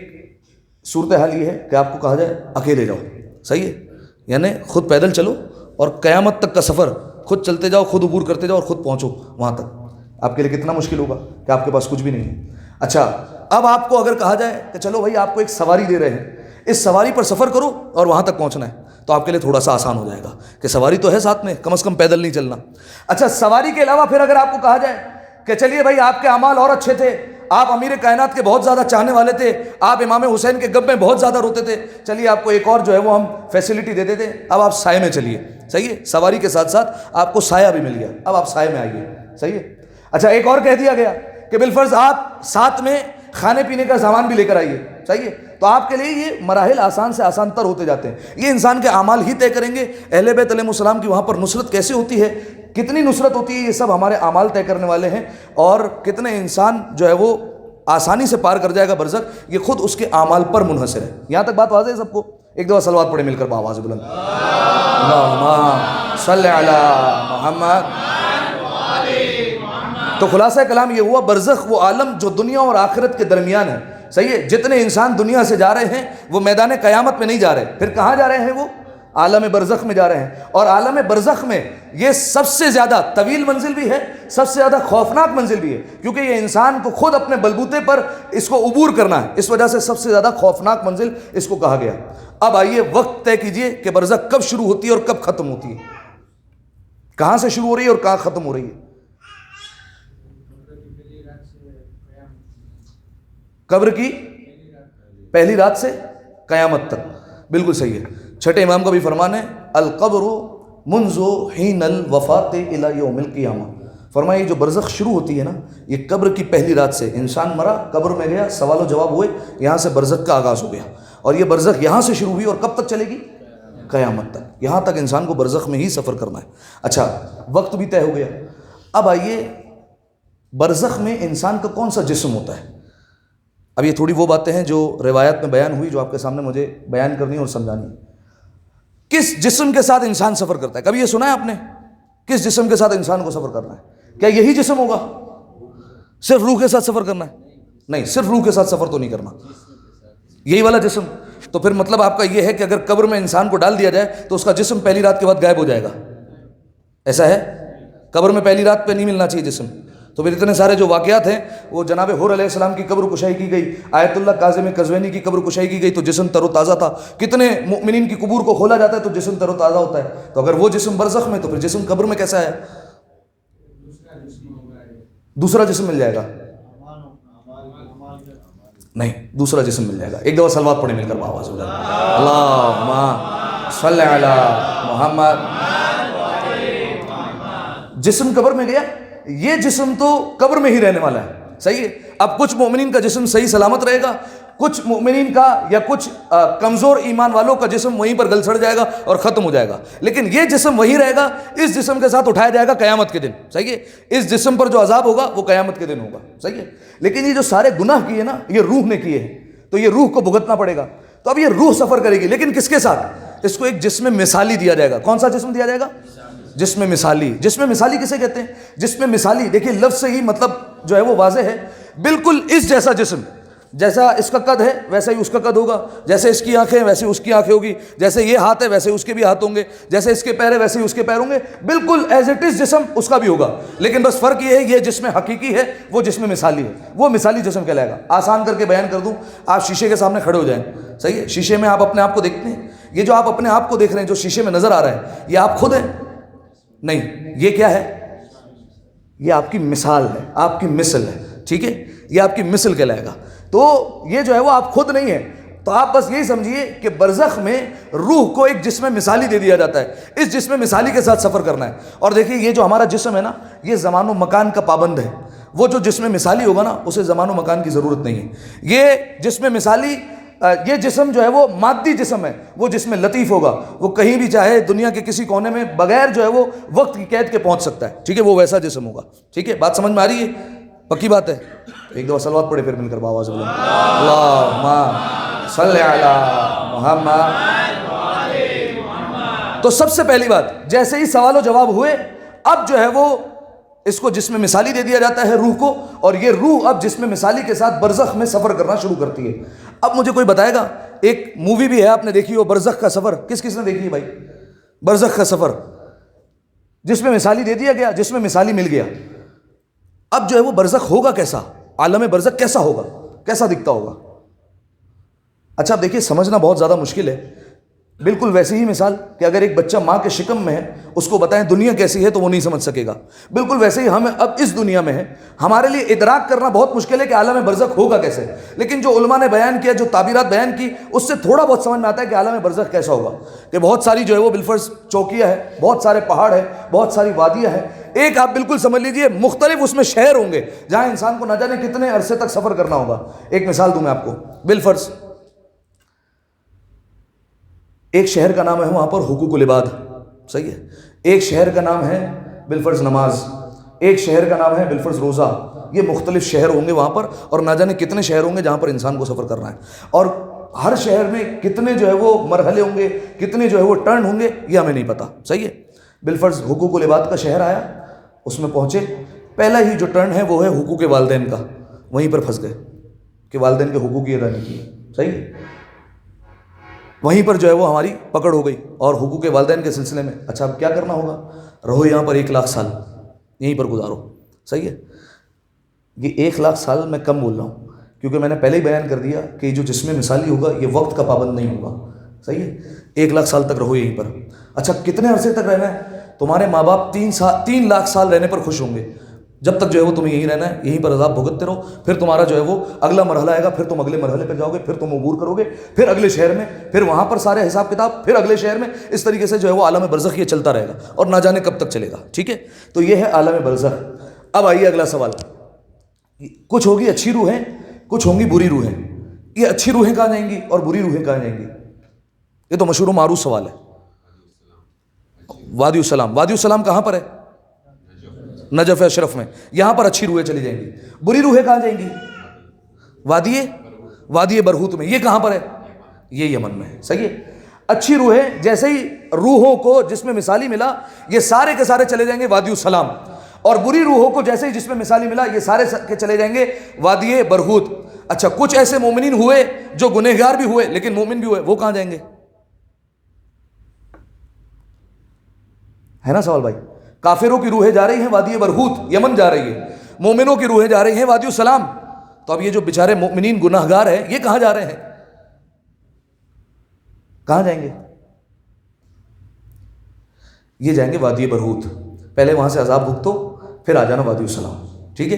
صورتحال یہ ہے کہ آپ کو کہا جائے اکیلے جاؤ، صحیح ہے، یعنی خود پیدل چلو اور قیامت تک کا سفر خود چلتے جاؤ، خود عبور کرتے جاؤ اور خود پہنچو وہاں تک۔ آپ کے لیے کتنا مشکل ہوگا کہ آپ کے پاس کچھ بھی نہیں ہے۔ اچھا اب آپ کو اگر کہا جائے کہ چلو بھائی آپ کو ایک سواری دے رہے ہیں، اس سواری پر سفر کرو اور وہاں تک پہنچنا ہے، تو آپ کے لیے تھوڑا سا آسان ہو جائے گا کہ سواری تو ہے ساتھ میں، کم از کم پیدل نہیں چلنا۔ اچھا سواری کے علاوہ پھر اگر آپ کو کہا جائے کہ چلیے بھائی آپ کے اعمال اور اچھے تھے، آپ امیر کائنات کے بہت زیادہ چاہنے والے تھے، آپ امام حسین کے غم میں بہت زیادہ روتے تھے، چلیے آپ کو ایک اور جو ہے وہ ہم فیسلٹی دے دیتے، اب آپ سائے میں چلیے، صحیح ہے، سواری کے ساتھ ساتھ آپ کو سایہ بھی مل گیا، اب آپ سائے میں آئیے، صحیح ہے۔ اچھا ایک اور کہہ دیا گیا کہ بالفرض آپ ساتھ میں کھانے پینے کا سامان بھی لے کر آئیے، صحیح ہے، تو آپ کے لیے یہ مراحل آسان سے آسان تر ہوتے جاتے ہیں۔ یہ انسان کے اعمال ہی طے کریں گے اہل بیت علیہ السلام کی وہاں پر نصرت کیسے ہوتی ہے، کتنی نصرت ہوتی ہے، یہ سب ہمارے اعمال طے کرنے والے ہیں، اور کتنے انسان جو ہے وہ آسانی سے پار کر جائے گا برزخ، یہ خود اس کے اعمال پر منحصر ہے۔ یہاں تک بات واضح ہے سب کو؟ ایک دفعہ صلوات پڑھیں مل کر بآواز بلند، اللہم صلی علی محمد۔ تو خلاصہ کلام یہ ہوا، برزخ وہ عالم جو دنیا اور آخرت کے درمیان ہے، صحیح ہے، جتنے انسان دنیا سے جا رہے ہیں وہ میدان قیامت میں نہیں جا رہے، پھر کہاں جا رہے ہیں؟ وہ عالم برزخ میں جا رہے ہیں، اور عالم برزخ میں یہ سب سے زیادہ طویل منزل بھی ہے، سب سے زیادہ خوفناک منزل بھی ہے، کیونکہ یہ انسان کو خود اپنے بلبوتے پر اس کو عبور کرنا ہے، اس وجہ سے سب سے زیادہ خوفناک منزل اس کو کہا گیا۔ اب آئیے وقت طے کیجئے کہ برزخ کب شروع ہوتی ہے اور کب ختم ہوتی ہے، کہاں سے شروع ہو رہی ہے اور کہاں ختم ہو رہی ہے؟ قبر کی پہلی رات سے قیامت تک، بالکل صحیح ہے۔ چھٹے امام کا بھی فرمان ہے القبر منذ حین الوفات الی یوم القیامہ، فرمایا یہ جو برزخ شروع ہوتی ہے نا یہ قبر کی پہلی رات سے، انسان مرا قبر میں گیا سوال و جواب ہوئے، یہاں سے برزخ کا آغاز ہو گیا، اور یہ برزخ یہاں سے شروع ہوئی اور کب تک چلے گی؟ قیامت تک، یہاں تک انسان کو برزخ میں ہی سفر کرنا ہے۔ اچھا وقت بھی طے ہو گیا، اب آئیے برزخ میں انسان کا کون سا جسم ہوتا ہے؟ اب یہ تھوڑی وہ باتیں ہیں جو روایات میں بیان ہوئی جو آپ کے سامنے مجھے بیان کرنی اور سمجھانی ہے۔ کس جسم کے ساتھ انسان سفر کرتا ہے؟ کبھی یہ سنا ہے آپ نے کس جسم کے ساتھ انسان کو سفر کرنا ہے؟ کیا یہی جسم ہوگا؟ صرف روح کے ساتھ سفر کرنا ہے؟ نہیں، صرف روح کے ساتھ سفر تو نہیں کرنا، یہی والا جسم۔ تو پھر مطلب آپ کا یہ ہے کہ اگر قبر میں انسان کو ڈال دیا جائے تو اس کا جسم پہلی رات کے بعد غائب ہو جائے گا، ایسا ہے؟ قبر میں پہلی رات پہ نہیں ملنا چاہیے جسم۔ تو پھر اتنے سارے جو واقعات ہیں، وہ جناب حور علیہ السلام کی قبر کشائی کی گئی، آیت اللہ کاظم قزوینی کی قبر کشائی کی گئی تو جسم تر و تازہ تھا، کتنے مؤمنین کی قبور کو کھولا جاتا ہے تو جسم تر و تازہ ہوتا ہے۔ تو اگر وہ جسم برزخ میں تو پھر جسم قبر میں کیسا ہے؟ دوسرا جسم مل جائے گا؟ نہیں، دوسرا جسم مل جائے گا۔ ایک دفعہ صلوات پڑھیں مل کر آواز میں، اللہم صلی علی محمد۔ جسم قبر میں گیا، یہ جسم تو قبر میں ہی رہنے والا ہے، صحیح ہے؟ اب کچھ مومنین کا جسم صحیح سلامت رہے گا، کچھ مومنین کا یا کچھ کمزور ایمان والوں کا جسم وہیں پر گل سڑ جائے گا اور ختم ہو جائے گا، لیکن یہ جسم وہی رہے گا، اس جسم کے ساتھ اٹھایا جائے گا قیامت کے دن، صحیح ہے؟ اس جسم پر جو عذاب ہوگا وہ قیامت کے دن ہوگا، صحیح ہے؟ لیکن یہ جو سارے گناہ کیے نا یہ روح نے کیے ہیں، تو یہ روح کو بھگتنا پڑے گا۔ تو اب یہ روح سفر کرے گی، لیکن کس کے ساتھ؟ اس کو ایک جسم مثالی دیا جائے گا۔ کون سا جسم دیا جائے گا؟ جسم مثالی۔ جسم مثالی کسے کہتے ہیں؟ جسم مثالی دیکھیے لفظ سے ہی مطلب جو ہے وہ واضح ہے، بالکل اس جیسا جسم، جیسا اس کا قد ہے ویسا ہی اس کا قد ہوگا، جیسے اس کی آنکھیں ویسے اس کی آنکھیں ہوگی، جیسے یہ ہاتھ ہے ویسے اس کے بھی ہاتھ ہوں گے، جیسے اس کے پیر ہے ویسے ہی اس کے پیر ہوں گے، بالکل ایز اٹ از جسم اس کا بھی ہوگا، لیکن بس فرق یہ ہے یہ جسم حقیقی ہے، وہ جسم مثالی ہے، وہ مثالی جسم کہلائے گا۔ آسان کر کے بیان کر دوں، آپ شیشے کے سامنے کھڑے ہو جائیں، صحیح ہے؟ شیشے میں آپ اپنے آپ کو دیکھتے ہیں، یہ جو آپ اپنے آپ کو دیکھ رہے ہیں جو شیشے میں نظر آ رہا ہے یہ آپ خود ہیں؟ نہیں، یہ کیا ہے؟ یہ آپ کی مثال ہے، آپ کی مثل ہے، ٹھیک ہے؟ یہ آپ کی مثل کہلائے گا۔ تو یہ جو ہے وہ آپ خود نہیں ہے، تو آپ بس یہی سمجھیے کہ برزخ میں روح کو ایک جسم مثالی دے دیا جاتا ہے، اس جسم مثالی کے ساتھ سفر کرنا ہے۔ اور دیکھیے یہ جو ہمارا جسم ہے نا یہ زمان و مکان کا پابند ہے، وہ جو جسم مثالی ہوگا نا اسے زمان و مکان کی ضرورت نہیں ہے۔ یہ جسم مثالی، یہ جسم جو ہے وہ مادی جسم ہے، وہ جسم لطیف ہوگا، وہ کہیں بھی چاہے دنیا کے کسی کونے میں بغیر جو ہے وہ وقت کی قید کے پہنچ سکتا ہے، ٹھیک ہے؟ وہ ویسا جسم ہوگا، ٹھیک ہے؟ بات سمجھ میں آ رہی ہے؟ پکی بات ہے؟ ایک دفعہ صلوات پڑھے پھر مل کر باواز بولیں، اللہم صلی علی محمد۔ تو سب سے پہلی بات، جیسے ہی سوال و جواب ہوئے اب جو ہے وہ اس کو جسم مثالی دے دیا جاتا ہے روح کو، اور یہ روح اب جسم مثالی کے ساتھ برزخ میں سفر کرنا شروع کرتی ہے۔ اب مجھے کوئی بتائے گا، ایک مووی بھی ہے آپ نے دیکھی ہو برزخ کا سفر، کس کس نے دیکھی ہے بھائی؟ برزخ کا سفر، جسم مثالی دے دیا گیا، جسم مثالی مل گیا، اب جو ہے وہ برزخ ہوگا کیسا؟ عالم برزخ کیسا ہوگا؟ کیسا دکھتا ہوگا؟ اچھا اب دیکھیے سمجھنا بہت زیادہ مشکل ہے، بالکل ویسی ہی مثال کہ اگر ایک بچہ ماں کے شکم میں ہے اس کو بتائیں دنیا کیسی ہے تو وہ نہیں سمجھ سکے گا، بالکل ویسے ہی ہم اب اس دنیا میں ہیں، ہمارے لیے ادراک کرنا بہت مشکل ہے کہ عالم برزخ ہوگا کیسے، لیکن جو علماء نے بیان کیا، جو تعبیرات بیان کی، اس سے تھوڑا بہت سمجھ میں آتا ہے کہ عالم برزخ کیسا ہوگا، کہ بہت ساری جو ہے وہ بالفرض چوکیاں ہے، بہت سارے پہاڑ ہیں، بہت ساری وادیاں ہیں، ایک آپ بالکل سمجھ لیجئے مختلف اس میں شہر ہوں گے جہاں انسان کو نہ جانے کتنے عرصے تک سفر کرنا ہوگا۔ ایک مثال دوں میں آپ کو، بالفرض ایک شہر کا نام ہے وہاں پر حقوق العباد، صحیح ہے؟ ایک شہر کا نام ہے بالفرض نماز، ایک شہر کا نام ہے بالفرض روزہ، یہ مختلف شہر ہوں گے وہاں پر، اور نہ جانے کتنے شہر ہوں گے جہاں پر انسان کو سفر کرنا ہے، اور ہر شہر میں کتنے جو ہے وہ مرحلے ہوں گے، کتنے جو ہے وہ ٹرن ہوں گے، یہ ہمیں نہیں پتہ، صحیح ہے؟ بالفرض حقوق العباد کا شہر آیا، اس میں پہنچے، پہلا ہی جو ٹرن ہے وہ ہے حقوق والدین کا، وہیں پر پھنس گئے کہ والدین کے حقوق کی ادا نہیں کیے، صحیح ہے؟ وہیں پر جو ہے وہ ہماری پکڑ ہو گئی، اور حقوق والدین کے سلسلے میں اچھا اب کیا کرنا ہوگا؟ رہو یہاں پر 1 لاکھ سال، یہیں پر گزارو، صحیح ہے؟ یہ 1 لاکھ سال میں کم بول رہا ہوں کیونکہ میں نے پہلے ہی بیان کر دیا کہ یہ جو جسم مثالی ہوگا یہ وقت کا پابند نہیں ہوگا، صحیح ہے؟ 1 لاکھ سال تک رہو یہیں پر۔ اچھا کتنے عرصے تک رہنا ہے؟ تمہارے ماں باپ 3 لاکھ سال رہنے پر خوش ہوں گے، جب تک جو ہے وہ تمہیں یہیں رہنا ہے، یہیں پر عذاب بھگتتے رہو، پھر تمہارا جو ہے وہ اگلا مرحلہ آئے گا، پھر تم اگلے مرحلے پہ جاؤ گے، پھر تم عبور کرو گے، پھر اگلے شہر میں، پھر وہاں پر سارے حساب کتاب، پھر اگلے شہر میں، اس طریقے سے جو ہے وہ عالم برزخ یہ چلتا رہے گا اور نہ جانے کب تک چلے گا. ٹھیک ہے، تو یہ ہے عالم برزخ. اب آئیے اگلا سوال. کچھ ہوگی اچھی روحیں، کچھ ہوں گی بری روحیں. یہ اچھی روحیں کہاں جائیں گی اور بری روحیں کہاں جائیں گی؟ یہ تو مشہور و معروف سوال ہے. وادی السلام. وادی السلام کہاں پر ہے؟ نجف اشرف میں. یہاں پر اچھی روحیں چلی جائیں گی. بری روحیں کہاں جائیں گی؟ وادی برہوت میں. یہ کہاں پر ہے؟ یہ یمن میں ہے. صحیح ہے. اچھی روحیں جیسے ہی روحوں کو جس میں مثالی ملا یہ سارے کے سارے چلے جائیں گے وادی السلام، اور بری روحوں کو جیسے ہی جس میں مثالی ملا یہ سارے کے چلے جائیں گے وادی برہوت. اچھا، کچھ ایسے مومنین ہوئے جو گنہگار بھی ہوئے لیکن مومن بھی ہوئے، وہ کہاں جائیں گے؟ ہے نا سوال بھائی؟ کافروں کی روحیں جا رہی ہیں وادی برہوت، یمن جا رہی ہے. مومنوں کی روحیں جا رہی ہیں وادی السلام. تو اب یہ جو بیچارے مومنین گناہگار ہیں یہ کہاں جا رہے ہیں؟ کہاں جائیں گے؟ یہ جائیں گے وادی برہوت. پہلے وہاں سے عذاب بھگتو، پھر آ جانا وادی السلام. ٹھیک ہے،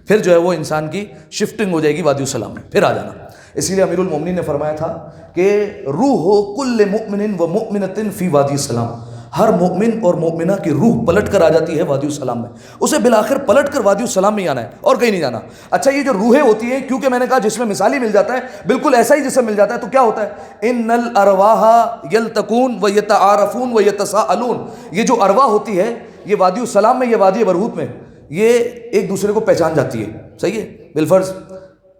پھر جو ہے وہ انسان کی شفٹنگ ہو جائے گی وادی السلام میں، پھر آ جانا. اسی لیے امیر المومنین نے فرمایا تھا کہ روح کل مؤمن و مؤمنۃ فی وادی السلام. ہر مومن اور مومنہ کی روح پلٹ کر آ جاتی ہے وادی السلام میں. اسے بالآخر پلٹ کر وادی السلام میں ہی آنا ہے اور کہیں نہیں جانا. اچھا، یہ جو روحیں ہوتی ہیں، کیونکہ میں نے کہا جس میں مثالی مل جاتا ہے بالکل ایسا ہی جسم مل جاتا ہے، تو کیا ہوتا ہے؟ ان الارواح یلتقون و یتعارفون و یتساءلون. یہ جو ارواح ہوتی ہے یہ وادی السلام میں، یہ وادی برہوت میں، یہ ایک دوسرے کو پہچان جاتی ہے. صحیح ہے. بالفرض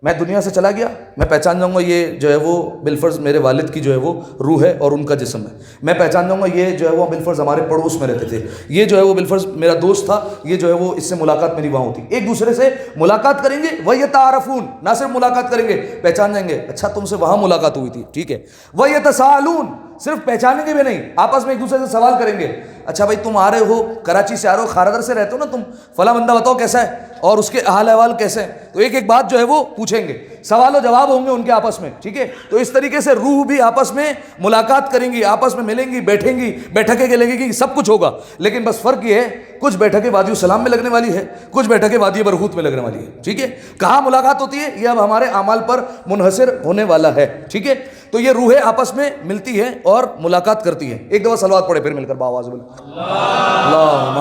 میں دنیا سے چلا گیا، میں پہچان جاؤں گا یہ جو ہے وہ بالفرض میرے والد کی جو ہے وہ روح ہے اور ان کا جسم ہے. میں پہچان جاؤں گا یہ جو ہے وہ بالفرض ہمارے پڑوس میں رہتے تھے، یہ جو ہے وہ بالفرض میرا دوست تھا، یہ جو ہے وہ اس سے ملاقات میری وہاں ہوتی. ایک دوسرے سے ملاقات کریں گے. وَيَتَعَارَفُونَ، نہ صرف ملاقات کریں گے، پہچان جائیں گے. اچھا، تم سے وہاں ملاقات ہوئی تھی، ٹھیک ہے. وَيَتَسَاءَلُونَ، صرف پہچانیں گے بھی نہیں، آپس میں ایک دوسرے سے سوال کریں گے. اچھا بھائی، تم آ رہے ہو کراچی سے، آ رہے ہو خاردر سے رہتے ہو نا تم، فلاں بندہ بتاؤ کیسا ہے اور اس کے حال احوال کیسے ہیں. تو ایک ایک بات جو ہے وہ پوچھیں گے، سوال و جواب ہوں گے ان کے آپس میں. ٹھیک ہے. تو اس طریقے سے روح بھی آپس میں ملاقات کریں گی، آپس میں ملیں گی، بیٹھیں گی، بیٹھکیں لگیں گی، سب کچھ ہوگا. لیکن بس فرق یہ ہے، کچھ بیٹھکیں وادی السلام میں لگنے والی ہے، کچھ بیٹھکیں وادی برہوت میں لگنے والی ہے. ٹھیک ہے. کہاں ملاقات ہوتی ہے یہ اب ہمارے اعمال پر منحصر ہونے والا ہے. ٹھیک ہے. تو یہ روحیں آپس میں ملتی ہیں اور ملاقات کرتی ہیں. ایک دفعہ صلوات پڑھے پھر مل کر باواز بولے اللہم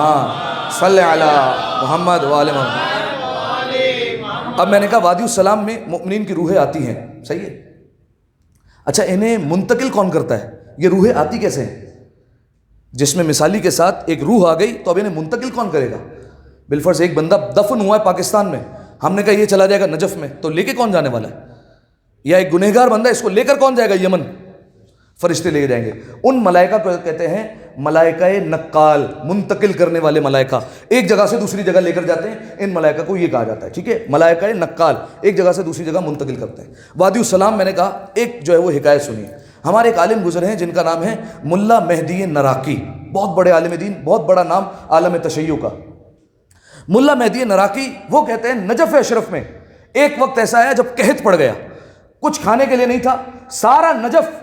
صلی علی محمد وآل محمد. اب میں نے کہا وادی السلام میں مؤمنین کی روحیں آتی ہیں. صحیح ہے. اچھا، انہیں منتقل کون کرتا ہے؟ یہ روحیں آتی کیسے ہیں؟ جس میں مثالی کے ساتھ ایک روح آ گئی تو اب انہیں منتقل کون کرے گا؟ بالفرض ایک بندہ دفن ہوا ہے پاکستان میں، ہم نے کہا یہ چلا جائے گا نجف میں، تو لے کے کون جانے والا ہے؟ یا ایک گنہگار بندہ، اس کو لے کر کون جائے گا یمن؟ فرشتے لے کے جائیں گے. ان ملائکہ کو کہتے ہیں ملائکہ نقال، منتقل کرنے والے ملائکہ. ایک جگہ سے دوسری جگہ لے کر جاتے ہیں، ان ملائکہ کو یہ کہا جاتا ہے. ٹھیک ہے. ملائکہ نقال ایک جگہ سے دوسری جگہ منتقل کرتے ہیں. وادی السلام میں نے کہا ایک جو ہے وہ حکایت سنی. ہمارے ایک عالم گزرے ہیں جن کا نام ہے ملا مہدی نراقی. بہت بڑے عالم دین، بہت بڑا نام عالم تشیع کا. ملا مہدی نراقی وہ کہتے ہیں نجف اشرف میں ایک وقت ایسا آیا جب قحط پڑ گیا، کچھ کھانے کے لیے نہیں تھا. سارا نجف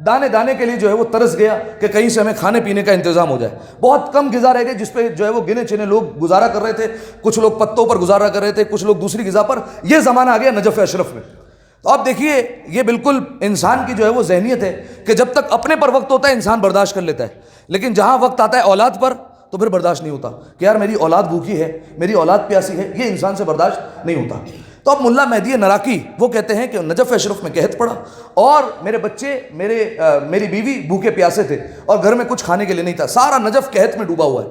دانے دانے کے لیے جو ہے وہ ترس گیا کہ کہیں سے ہمیں کھانے پینے کا انتظام ہو جائے. بہت کم غذا رہ گئے جس پہ جو ہے وہ گنے چنے لوگ گزارا کر رہے تھے. کچھ لوگ پتوں پر گزارا کر رہے تھے، کچھ لوگ دوسری غذا پر. یہ زمانہ آ گیا نجف اشرف میں. تو آپ دیکھیے یہ بالکل انسان کی جو ہے وہ ذہنیت ہے کہ جب تک اپنے پر وقت ہوتا ہے انسان برداشت کر لیتا ہے، لیکن جہاں وقت آتا ہے اولاد پر تو پھر برداشت نہیں ہوتا کہ یار میری اولاد بھوکی ہے، میری اولاد پیاسی ہے. یہ انسان سے برداشت نہیں ہوتا. تو اب ملا مہدی نراقی وہ کہتے ہیں کہ نجف اشرف میں قحط پڑا اور میرے بچے میری بیوی بھوکے پیاسے تھے اور گھر میں کچھ کھانے کے لیے نہیں تھا. سارا نجف قحط میں ڈوبا ہوا ہے.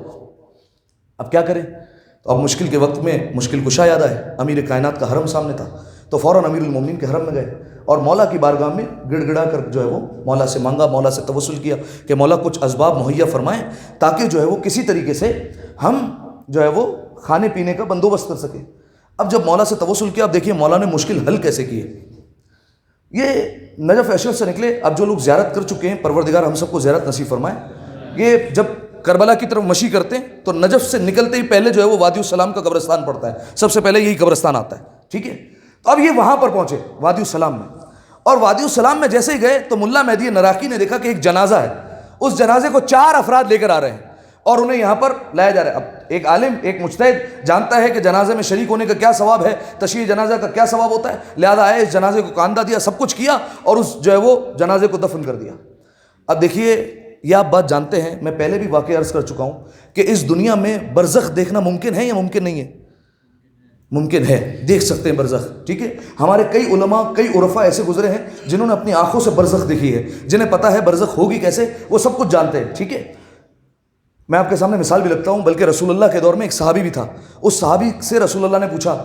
اب کیا کریں؟ تو اب مشکل کے وقت میں مشکل کشا یاد آئے. امیر کائنات کا حرم سامنے تھا تو فوراً امیر المومنین کے حرم میں گئے اور مولا کی بارگاہ میں گڑ گڑا کر جو ہے وہ مولا سے مانگا، مولا سے توسل کیا کہ مولا کچھ اسباب مہیا فرمائیں تاکہ جو ہے وہ کسی طریقے سے ہم جو ہے وہ کھانے پینے کا بندوبست کر سکیں. اب جب مولا سے توسل کیا، اب دیکھیے مولا نے مشکل حل کیسے کیے. یہ نجف اشرف سے نکلے. اب جو لوگ زیارت کر چکے ہیں پروردگار ہم سب کو زیارت نصیب فرمائے. یہ جب کربلا کی طرف مشی کرتے ہیں تو نجف سے نکلتے ہی پہلے جو ہے وہ وادی السلام کا قبرستان پڑتا ہے. سب سے پہلے یہی قبرستان آتا ہے. ٹھیک ہے. تو اب یہ وہاں پر پہنچے وادی السلام میں، اور وادی السلام میں جیسے ہی گئے تو ملا مہدی نراقی نے دیکھا کہ ایک جنازہ ہے. اس جنازے کو 4 افراد لے کر آ رہے ہیں. اور انہیں یہاں پر لایا جا رہا ہے. اب ایک عالم، ایک مجتہد جانتا ہے کہ جنازے میں شریک ہونے کا کیا ثواب ہے، تشییع جنازہ کا کیا ثواب ہوتا ہے، لہذا آئے اس جنازے کو کاندھا دیا، سب کچھ کیا اور اس جو ہے وہ جنازے کو دفن کر دیا. اب دیکھیے یہ آپ بات جانتے ہیں، میں پہلے بھی واقعہ عرض کر چکا ہوں کہ اس دنیا میں برزخ دیکھنا ممکن ہے یا ممکن نہیں ہے؟ ممکن ہے، دیکھ سکتے ہیں برزخ. ٹھیک ہے، ہمارے کئی علماء، کئی عرفاء ایسے گزرے ہیں جنہوں نے اپنی آنکھوں سے برزخ دیکھی ہے، جنہیں پتہ ہے برزخ ہوگی کیسے، وہ سب کچھ جانتے ہیں. ٹھیک ہے، میں آپ کے سامنے مثال بھی لگتا ہوں. بلکہ رسول اللہ کے دور میں ایک صحابی بھی تھا. اس صحابی سے رسول اللہ نے پوچھا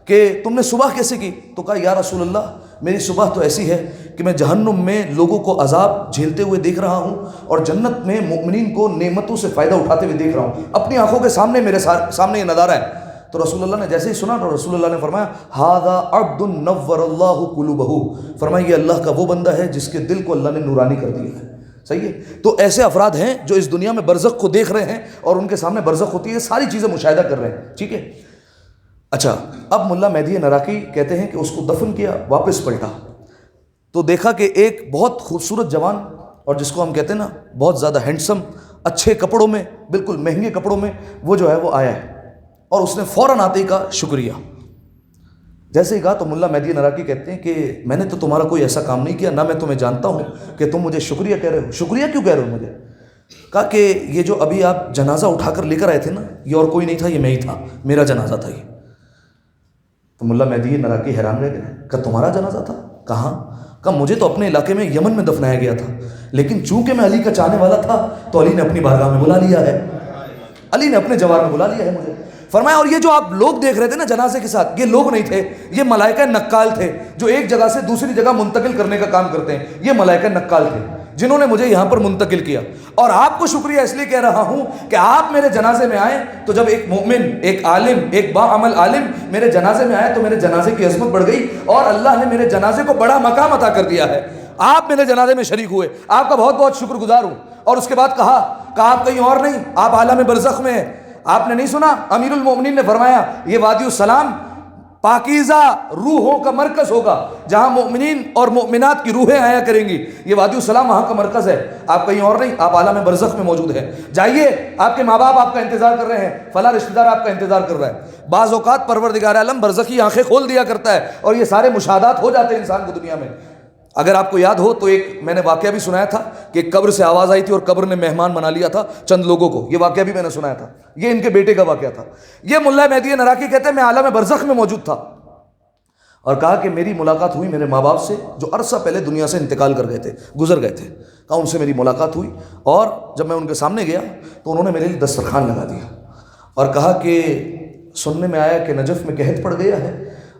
کہ تم نے صبح کیسے کی؟ تو کہا یا رسول اللہ میری صبح تو ایسی ہے کہ میں جہنم میں لوگوں کو عذاب جھیلتے ہوئے دیکھ رہا ہوں اور جنت میں مؤمنین کو نعمتوں سے فائدہ اٹھاتے ہوئے دیکھ رہا ہوں، اپنی آنکھوں کے سامنے میرے سامنے یہ نظارہ ہے. تو رسول اللہ نے جیسے ہی سنا تو رسول اللہ نے فرمایا ھذا عبد نور اللہ قلوبہ، فرمایا یہ اللہ کا وہ بندہ ہے جس کے دل کو اللہ نے نورانی کر دیا ہے. صحیح ہے. تو ایسے افراد ہیں جو اس دنیا میں برزخ کو دیکھ رہے ہیں اور ان کے سامنے برزخ ہوتی ہے، ساری چیزیں مشاہدہ کر رہے ہیں. ٹھیک ہے. اچھا، اب ملا مہدی نراقی کہتے ہیں کہ اس کو دفن کیا، واپس پلٹا تو دیکھا کہ ایک بہت خوبصورت جوان، اور جس کو ہم کہتے ہیں نا بہت زیادہ ہینڈسم، اچھے کپڑوں میں، بالکل مہنگے کپڑوں میں وہ جو ہے وہ آیا ہے اور اس نے فوراً آتے ہی کہا شکریہ. جیسے ہی کہا تو ملا مہدی نراقی کہتے ہیں کہ میں نے تو تمہارا کوئی ایسا کام نہیں کیا، نہ میں تمہیں جانتا ہوں کہ تم مجھے شکریہ کہہ رہے ہو. شکریہ کیوں کہہ رہے ہو مجھے؟ کہا کہ یہ جو ابھی آپ جنازہ اٹھا کر لے کر آئے تھے نا، یہ اور کوئی نہیں تھا، یہ میں ہی تھا، میرا جنازہ تھا یہ. تو ملا مہدی نراقی حیران رہ گئے. کہا تمہارا جنازہ تھا؟ کہاں؟ کہا مجھے تو اپنے علاقے میں یمن میں دفنایا گیا تھا، لیکن چونکہ میں علی کا چاہنے والا تھا تو علی نے اپنی بارگاہ میں بلا لیا ہے، علی نے اپنے جوار میں بلا لیا ہے مجھے. فرمایا اور یہ جو آپ لوگ دیکھ رہے تھے نا جنازے کے ساتھ، یہ لوگ نہیں تھے، یہ ملائکہ نقال تھے جو ایک جگہ سے دوسری جگہ منتقل کرنے کا کام کرتے ہیں. یہ ملائکہ نقال تھے جنہوں نے مجھے یہاں پر منتقل کیا. اور آپ کو شکریہ اس لیے کہہ رہا ہوں کہ آپ میرے جنازے میں آئے تو جب ایک مومن، ایک عالم، ایک باعمل عالم میرے جنازے میں آئے تو میرے جنازے کی عظمت بڑھ گئی اور اللہ نے میرے جنازے کو بڑا مقام عطا کر دیا ہے. آپ میرے جنازے میں شریک ہوئے، آپ کا بہت بہت شکر گزار ہوں. اور اس کے بعد کہا کہ آپ کہیں اور نہیں، آپ عالم برزخ میں ہیں. آپ نے نہیں سنا امیر المومنین نے فرمایا یہ وادی السلام پاکیزہ روحوں کا مرکز ہوگا، جہاں مومنین اور مومنات کی روحیں آیا کریں گی. یہ وادی السلام وہاں کا مرکز ہے، آپ کہیں اور نہیں، آپ عالم برزخ میں موجود ہیں. جائیے، آپ کے ماں باپ آپ کا انتظار کر رہے ہیں، فلاں رشتہ دار آپ کا انتظار کر رہا ہے. بعض اوقات پروردگار عالم برزخی آنکھیں کھول دیا کرتا ہے اور یہ سارے مشاہدات ہو جاتے ہیں انسان کو دنیا میں. اگر آپ کو یاد ہو تو ایک میں نے واقعہ بھی سنایا تھا کہ ایک قبر سے آواز آئی تھی اور قبر نے مہمان بنا لیا تھا چند لوگوں کو. یہ واقعہ بھی میں نے سنایا تھا، یہ ان کے بیٹے کا واقعہ تھا. یہ ملا مہدی نراقی کہتے ہیں میں عالم برزخ میں موجود تھا اور کہا کہ میری ملاقات ہوئی میرے ماں باپ سے جو عرصہ پہلے دنیا سے انتقال کر گئے تھے، گزر گئے تھے. کہا ان سے میری ملاقات ہوئی اور جب میں ان کے سامنے گیا تو انہوں نے میرے لیے دسترخوان لگا دیا اور کہا کہ سننے میں آیا کہ نجف میں قحط پڑ گیا ہے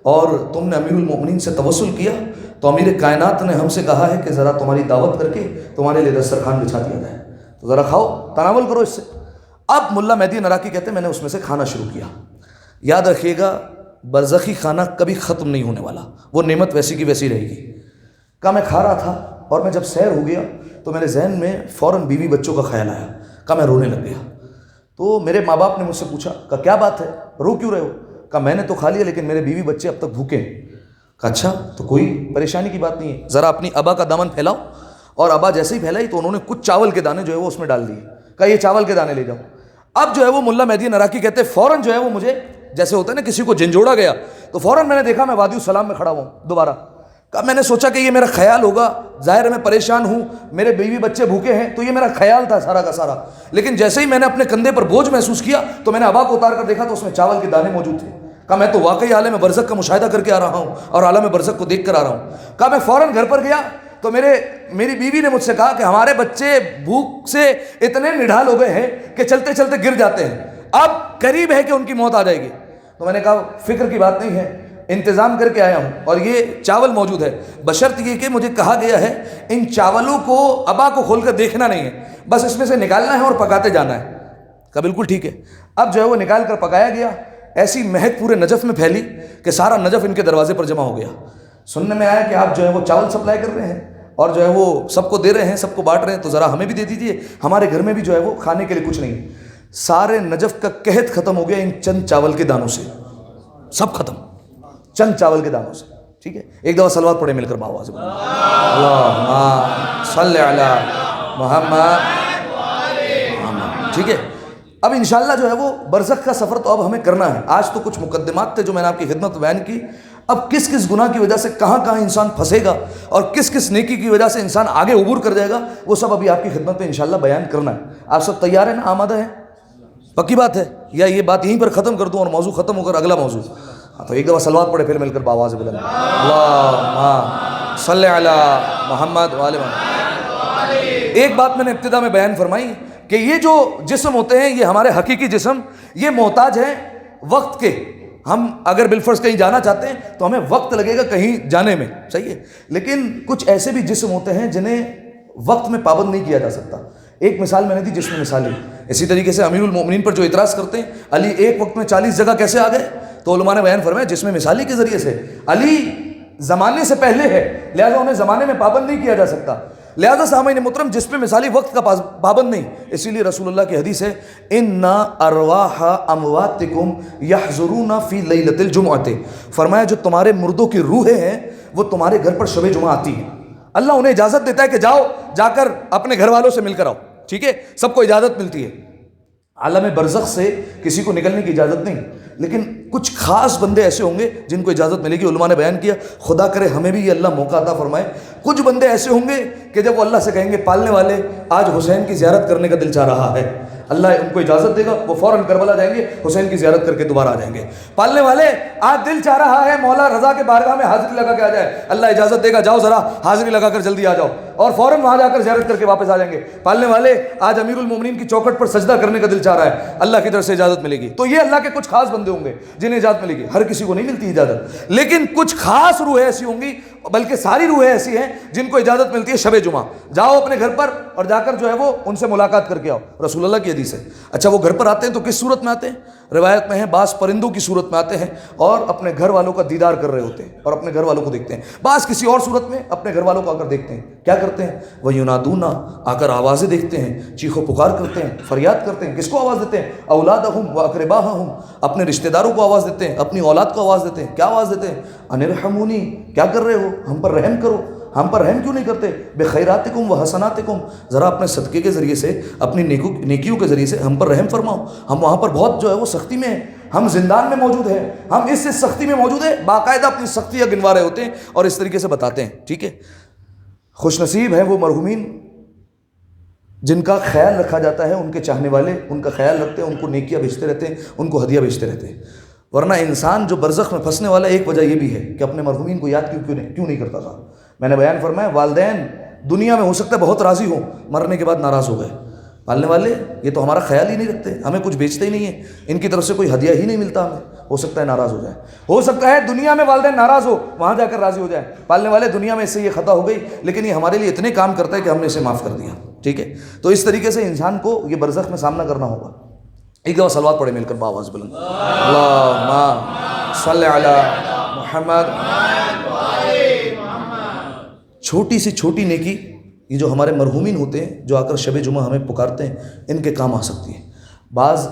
اور تم نے امیر المومنین سے توسل کیا تو امیر کائنات نے ہم سے کہا ہے کہ ذرا تمہاری دعوت کر کے تمہارے لیے دسترخوان بچھا دیا جائے، تو ذرا کھاؤ، تناول کرو اس سے. اب ملا مہدی نراقی کہتے ہیں میں نے اس میں سے کھانا شروع کیا. یاد رکھیے گا برزخی کھانا کبھی ختم نہیں ہونے والا، وہ نعمت ویسی کی ویسی رہے گی. کہا میں کھا رہا تھا اور میں جب سیر ہو گیا تو میرے ذہن میں فوراً بیوی بچوں کا خیال آیا. کہا میں رونے لگ گیا. تو میرے ماں باپ نے مجھ سے پوچھا کہ کیا بات ہے، رو کیوں رہے ہو؟ کہا میں نے تو کھا لیا لیکن میرے بیوی بچے اب تک بھوکے ہیں. کہا اچھا، تو کوئی پریشانی کی بات نہیں ہے، ذرا اپنی ابا کا دامن پھیلاؤ. اور ابا جیسے ہی پھیلائی تو انہوں نے کچھ چاول کے دانے جو ہے وہ اس میں ڈال دیے. کہا یہ چاول کے دانے لے جاؤ. اب جو ہے وہ ملا مہدی نراقی کہتے فوراً جو ہے وہ مجھے جیسے ہوتا ہے نا کسی کو جھنجھوڑا گیا تو فوراً میں نے دیکھا میں وادی السلام میں کھڑا ہوں دوبارہ. کہا میں نے سوچا کہ یہ میرا خیال ہوگا، ظاہر ہے میں پریشان ہوں، میرے بیوی بچے بھوکے ہیں، تو یہ میرا خیال تھا سارا کا سارا. لیکن جیسے ہی میں نے اپنے کندھے پر بوجھ محسوس کیا تو میں نے ابا کو اتار کر دیکھا تو اس میں چاول کے دانے موجود تھے. کہا میں تو واقعی عالم برزخ کا مشاہدہ کر کے آ رہا ہوں اور عالم برزخ کو دیکھ کر آ رہا ہوں. کہا میں فوراً گھر پر گیا تو میری بیوی نے مجھ سے کہا کہ ہمارے بچے بھوک سے اتنے نڈھال ہو گئے ہیں کہ چلتے چلتے گر جاتے ہیں، اب قریب ہے کہ ان کی موت آ جائے گی. تو میں نے کہا فکر کی بات نہیں ہے، انتظام کر کے آیا ہوں اور یہ چاول موجود ہے، بشرط یہ کہ مجھے کہا گیا ہے ان چاولوں کو ابا کو کھول کر دیکھنا نہیں ہے، بس اس میں سے نکالنا ہے اور پکاتے جانا ہے. کہا بالکل ٹھیک ہے. اب جو ہے وہ نکال کر پکایا گیا. ایسی مہک پورے نجف میں پھیلی کہ سارا نجف ان کے دروازے پر جمع ہو گیا. سننے میں آیا کہ آپ جو ہے وہ چاول سپلائی کر رہے ہیں اور جو ہے وہ سب کو دے رہے ہیں، سب کو بانٹ رہے ہیں، تو ذرا ہمیں بھی دے دیجیے، ہمارے گھر میں بھی جو ہے وہ کھانے کے لیے کچھ نہیں. سارے نجف کا قحط ختم ہو گیا ان چند چاول کے دانوں سے، سب ختم چند چاول کے دانوں سے. ٹھیک ہے، ایک دفعہ صلوات پڑھے مل کر باواز میں، اللہم صلی علی محمد. ٹھیک ہے، اب انشاءاللہ جو ہے وہ برزخ کا سفر تو اب ہمیں کرنا ہے. آج تو کچھ مقدمات تھے جو میں نے آپ کی خدمت میں بیان کی. اب کس کس گناہ کی وجہ سے کہاں کہاں انسان پھنسے گا اور کس کس نیکی کی وجہ سے انسان آگے عبور کر جائے گا، وہ سب ابھی آپ کی خدمت میں انشاءاللہ بیان کرنا ہے. آپ سب تیار ہیں نا، آمادہ ہیں؟ پکی بات ہے، یا یہ بات یہیں پر ختم کر دوں اور موضوع ختم ہو کر اگلا موضوع؟ تو ایک دفعہ صلوات پڑھے پھر مل کر بآواز بلند، اللہم صلی علی محمد وآل محمد. ایک بات میں نے ابتدا میں بیان فرمائی کہ یہ جو جسم ہوتے ہیں یہ ہمارے حقیقی جسم یہ محتاج ہیں وقت کے. ہم اگر بالفرض کہیں جانا چاہتے ہیں تو ہمیں وقت لگے گا کہیں جانے میں، صحیح ہے، لیکن کچھ ایسے بھی جسم ہوتے ہیں جنہیں وقت میں پابند نہیں کیا جا سکتا. ایک مثال میں نے دی جسم مثالی. اسی طریقے سے امیر المومنین پر جو اعتراض کرتے ہیں علی ایک وقت میں 40 جگہ کیسے آ گئے، تو علماء نے بیان فرمایا جسم مثالی کے ذریعے سے. علی زمانے سے پہلے ہے لہذا انہیں زمانے میں پابند نہیں کیا جا سکتا، لہذا سامعین محترم جسم مثالی وقت کا پابند نہیں. اسی لیے رسول اللہ کی حدیث ہے ان ارواح امواتکم یحضرون فی لیلۃ الجمعۃ، فرمایا جو تمہارے مردوں کی روحیں ہیں وہ تمہارے گھر پر شب جمعہ آتی ہیں. اللہ انہیں اجازت دیتا ہے کہ جاؤ جا کر اپنے گھر والوں سے مل کر آؤ، ٹھیک ہے، سب کو اجازت ملتی ہے. عالم برزخ سے کسی کو نکلنے کی اجازت نہیں، لیکن کچھ خاص بندے ایسے ہوں گے جن کو اجازت ملے گی. علماء نے بیان کیا خدا کرے ہمیں بھی یہ اللہ موقع عطا فرمائے. کچھ بندے ایسے ہوں گے کہ جب وہ اللہ سے کہیں گے پالنے والے آج حسین کی زیارت کرنے کا دل چاہ رہا ہے، اللہ ان کو اجازت دے گا، وہ فوراً کربلا جائیں گے، حسین کی زیارت کر کے دوبارہ آ جائیں گے. پالنے والے آج دل چاہ رہا ہے مولا رضا کے بارگاہ میں حاضری لگا کے آ جائے، اللہ اجازت دے گا جاؤ ذرا حاضری لگا کر جلدی آ جاؤ، اور فوراً وہاں جا کر زیارت کر کے واپس آ جائیں گے. پالنے والے آج امیر المومنین کی چوکھٹ پر سجدہ کرنے کا دل چاہ رہا ہے، اللہ کی طرف سے اجازت ملے گی. تو یہ اللہ کے کچھ خاص بندے ہوں گے جنہیں اجازت ملے گی. ہر کسی کو نہیں ملتی اجازت، لیکن کچھ خاص روحیں ایسی ہوں گی، بلکہ ساری روحیں ایسی ہیں جن کو اجازت ملتی ہے شب جمعہ جاؤ اپنے گھر پر اور جا کر جو ہے وہ ان سے ملاقات کر کے آؤ. رسول اللہ کی حدیث ہے. اچھا وہ گھر پر آتے ہیں تو کس صورت میں آتے ہیں؟ روایت میں ہے بعض پرندوں کی صورت میں آتے ہیں اور اپنے گھر والوں کا دیدار کر رہے ہوتے ہیں اور اپنے گھر والوں کو دیکھتے ہیں. بعض کسی اور صورت میں اپنے گھر والوں کو آ کر دیکھتے ہیں. کیا کرتے ہیں؟ وہ ینادون، آ کر آوازیں دیکھتے ہیں، چیخ و پکار کرتے ہیں، فریاد کرتے ہیں. کس کو آواز دیتے ہیں؟ اولادہم و اقرباہم، اپنے رشتہ داروں کو آواز دیتے ہیں، اپنی اولاد کو آواز دیتے ہیں. کیا آواز دیتے ہیں؟ ان ارحمونی، کیا کر رہے ہو، ہم پر رحم کرو. ہم پر رحم کیوں نہیں کرتے؟ بخیراتکم و حسناتکم، ذرا اپنے صدقے کے ذریعے سے اپنی نیکیوں کے ذریعے سے ہم پر رحم فرماؤ. ہم وہاں پر بہت جو ہے وہ سختی میں ہیں، ہم زندان میں موجود ہیں، ہم اس سے سختی میں موجود ہیں. باقاعدہ اپنی سختیاں گنوا رہے ہوتے ہیں اور اس طریقے سے بتاتے ہیں. ٹھیک ہے، خوش نصیب ہیں وہ مرحومین جن کا خیال رکھا جاتا ہے، ان کے چاہنے والے ان کا خیال رکھتے ہیں، ان کو نیکیاں بھیجتے رہتے ہیں، ان کو ہدیہ بھیجتے رہتے ہیں. ورنہ انسان جو برزخ میں پھنسنے والا ایک وجہ یہ بھی ہے کہ اپنے مرحومین کو یاد کیوں نہیں کرتا تھا. میں نے بیان فرمایا والدین دنیا میں ہو سکتا ہے بہت راضی ہوں، مرنے کے بعد ناراض ہو گئے. پالنے والے یہ تو ہمارا خیال ہی نہیں رکھتے، ہمیں کچھ بیچتے ہی نہیں ہیں، ان کی طرف سے کوئی ہدیہ ہی نہیں ملتا ہمیں، ہو سکتا ہے ناراض ہو جائے. ہو سکتا ہے دنیا میں والدین ناراض ہو، وہاں جا کر راضی ہو جائیں. پالنے والے دنیا میں اس سے یہ خطا ہو گئی لیکن یہ ہمارے لیے اتنے کام کرتا ہے کہ ہم نے اسے معاف کر دیا. ٹھیک ہے، تو اس طریقے سے انسان کو یہ برزخ میں سامنا کرنا ہوگا. ایک دفعہ صلوات پڑھے مل کر بآواز بلند، اللہم صلی علی محمد. چھوٹی سی چھوٹی نیکی یہ جو ہمارے مرحومین ہوتے ہیں جو آ کر شب جمعہ ہمیں پکارتے ہیں ان کے کام آ سکتی ہیں. بعض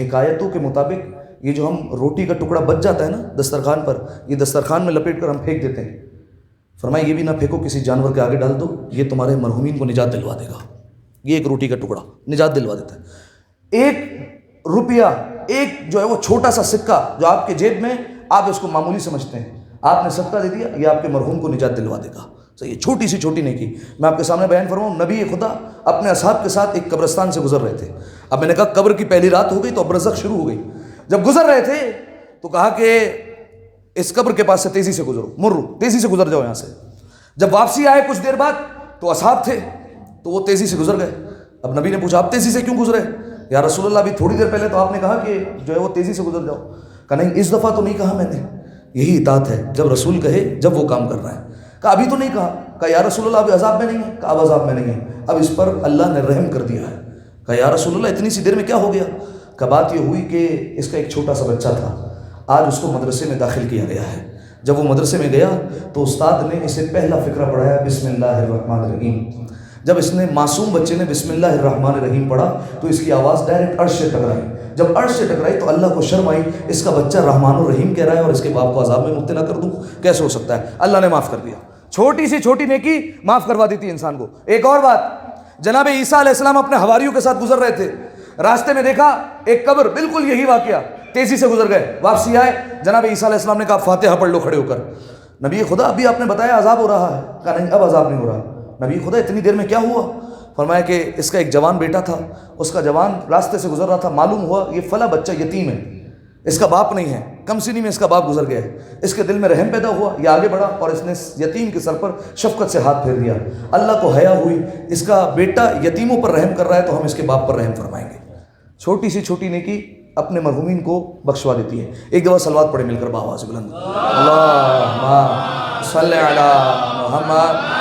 حکایتوں کے مطابق یہ جو ہم روٹی کا ٹکڑا بچ جاتا ہے نا دسترخوان پر، یہ دسترخوان میں لپیٹ کر ہم پھینک دیتے ہیں. فرمایا یہ بھی نہ پھینکو، کسی جانور کے آگے ڈال دو، یہ تمہارے مرحومین کو نجات دلوا دے گا. یہ ایک روٹی کا ٹکڑا نجات دلوا دیتا ہے. 1 روپیہ، ایک جو ہے وہ چھوٹا سا سکہ جو آپ کے جیب میں آپ اس کو معمولی سمجھتے ہیں، آپ نے صدقہ دے دیا، یہ آپ کے مرحوم کو نجات دلوا دے گا. صحیح، چھوٹی سی چھوٹی نیکی. میں آپ کے سامنے بیان فرماؤں، نبی خدا اپنے اصحاب کے ساتھ ایک قبرستان سے گزر رہے تھے. اب میں نے کہا قبر کی پہلی رات ہو گئی تو اب برزخ شروع ہو گئی. جب گزر رہے تھے تو کہا کہ اس قبر کے پاس سے تیزی سے گزرو، مرو، تیزی سے گزر جاؤ یہاں سے. جب واپسی آئے کچھ دیر بعد تو اصحاب تھے تو وہ تیزی سے گزر گئے. اب نبی نے پوچھا آپ تیزی سے کیوں گزرے؟ یا رسول اللہ ابھی تھوڑی دیر پہلے تو آپ نے کہا کہ جو ہے وہ تیزی سے گزر جاؤ. کہا نہیں اس دفعہ تو نہیں کہا میں نے، یہی اطاعت ہے، جب رسول کہے جب وہ کام کر رہا ہے. کہا ابھی تو نہیں کہا. کہا یا رسول اللہ ابھی عذاب میں نہیں ہے. کہا اب عذاب میں نہیں ہے، اب اس پر اللہ نے رحم کر دیا ہے. کہا یا رسول اللہ اتنی سی دیر میں کیا ہو گیا؟ کہ بات یہ ہوئی کہ اس کا ایک چھوٹا سا بچہ تھا، آج اس کو مدرسے میں داخل کیا گیا ہے. جب وہ مدرسے میں گیا تو استاد نے اسے پہلا فقرہ پڑھایا بسم اللہ الرحمن الرحیم. جب اس نے معصوم بچے نے بسم اللہ الرحمن الرحیم پڑھا تو اس کی آواز ڈائریکٹ عرش سے ٹکرائی. جب عرش سے ٹکرائی تو اللہ کو شرم آئی، اس کا بچہ رحمان الرحیم کہہ رہا ہے اور اس کے باپ کو عذاب میں مبتلا کر دوں، کیسے ہو سکتا ہے؟ اللہ نے معاف کر دیا. چھوٹی سی چھوٹی نیکی معاف کروا دیتی ہے انسان کو. ایک اور بات، جناب عیسیٰ علیہ السلام اپنے حواریوں کے ساتھ گزر رہے تھے. راستے میں دیکھا ایک قبر، بالکل یہی واقعہ، تیزی سے گزر گئے، واپسی آئے، جناب عیسیٰ علیہ السلام نے کہا فاتحہ پڑھ لو کھڑے ہو کر۔ نبی خدا ابھی آپ نے بتایا عذاب ہو رہا ہے، کہا نہیں اب عذاب نہیں ہو رہا۔ نبی خدا اتنی دیر میں کیا ہوا؟ فرمایا کہ اس کا ایک جوان بیٹا تھا، اس کا جوان راستے سے گزر رہا تھا، معلوم ہوا یہ فلاں بچہ یتیم ہے، اس کا باپ نہیں ہے، کم سنی میں اس کا باپ گزر گیا ہے۔ اس کے دل میں رحم پیدا ہوا، یہ آگے بڑھا اور اس نے یتیم کے سر پر شفقت سے ہاتھ پھیر دیا۔ اللہ کو حیا ہوئی، اس کا بیٹا یتیموں پر رحم کر رہا ہے تو ہم اس کے باپ پر رحم فرمائیں گے۔ چھوٹی سی چھوٹی نیکی اپنے مرحومین کو بخشوا دیتی ہے۔ ایک دفعہ صلوات پڑھے مل کر باوا سے بلند، اللہم صلی علی محمد۔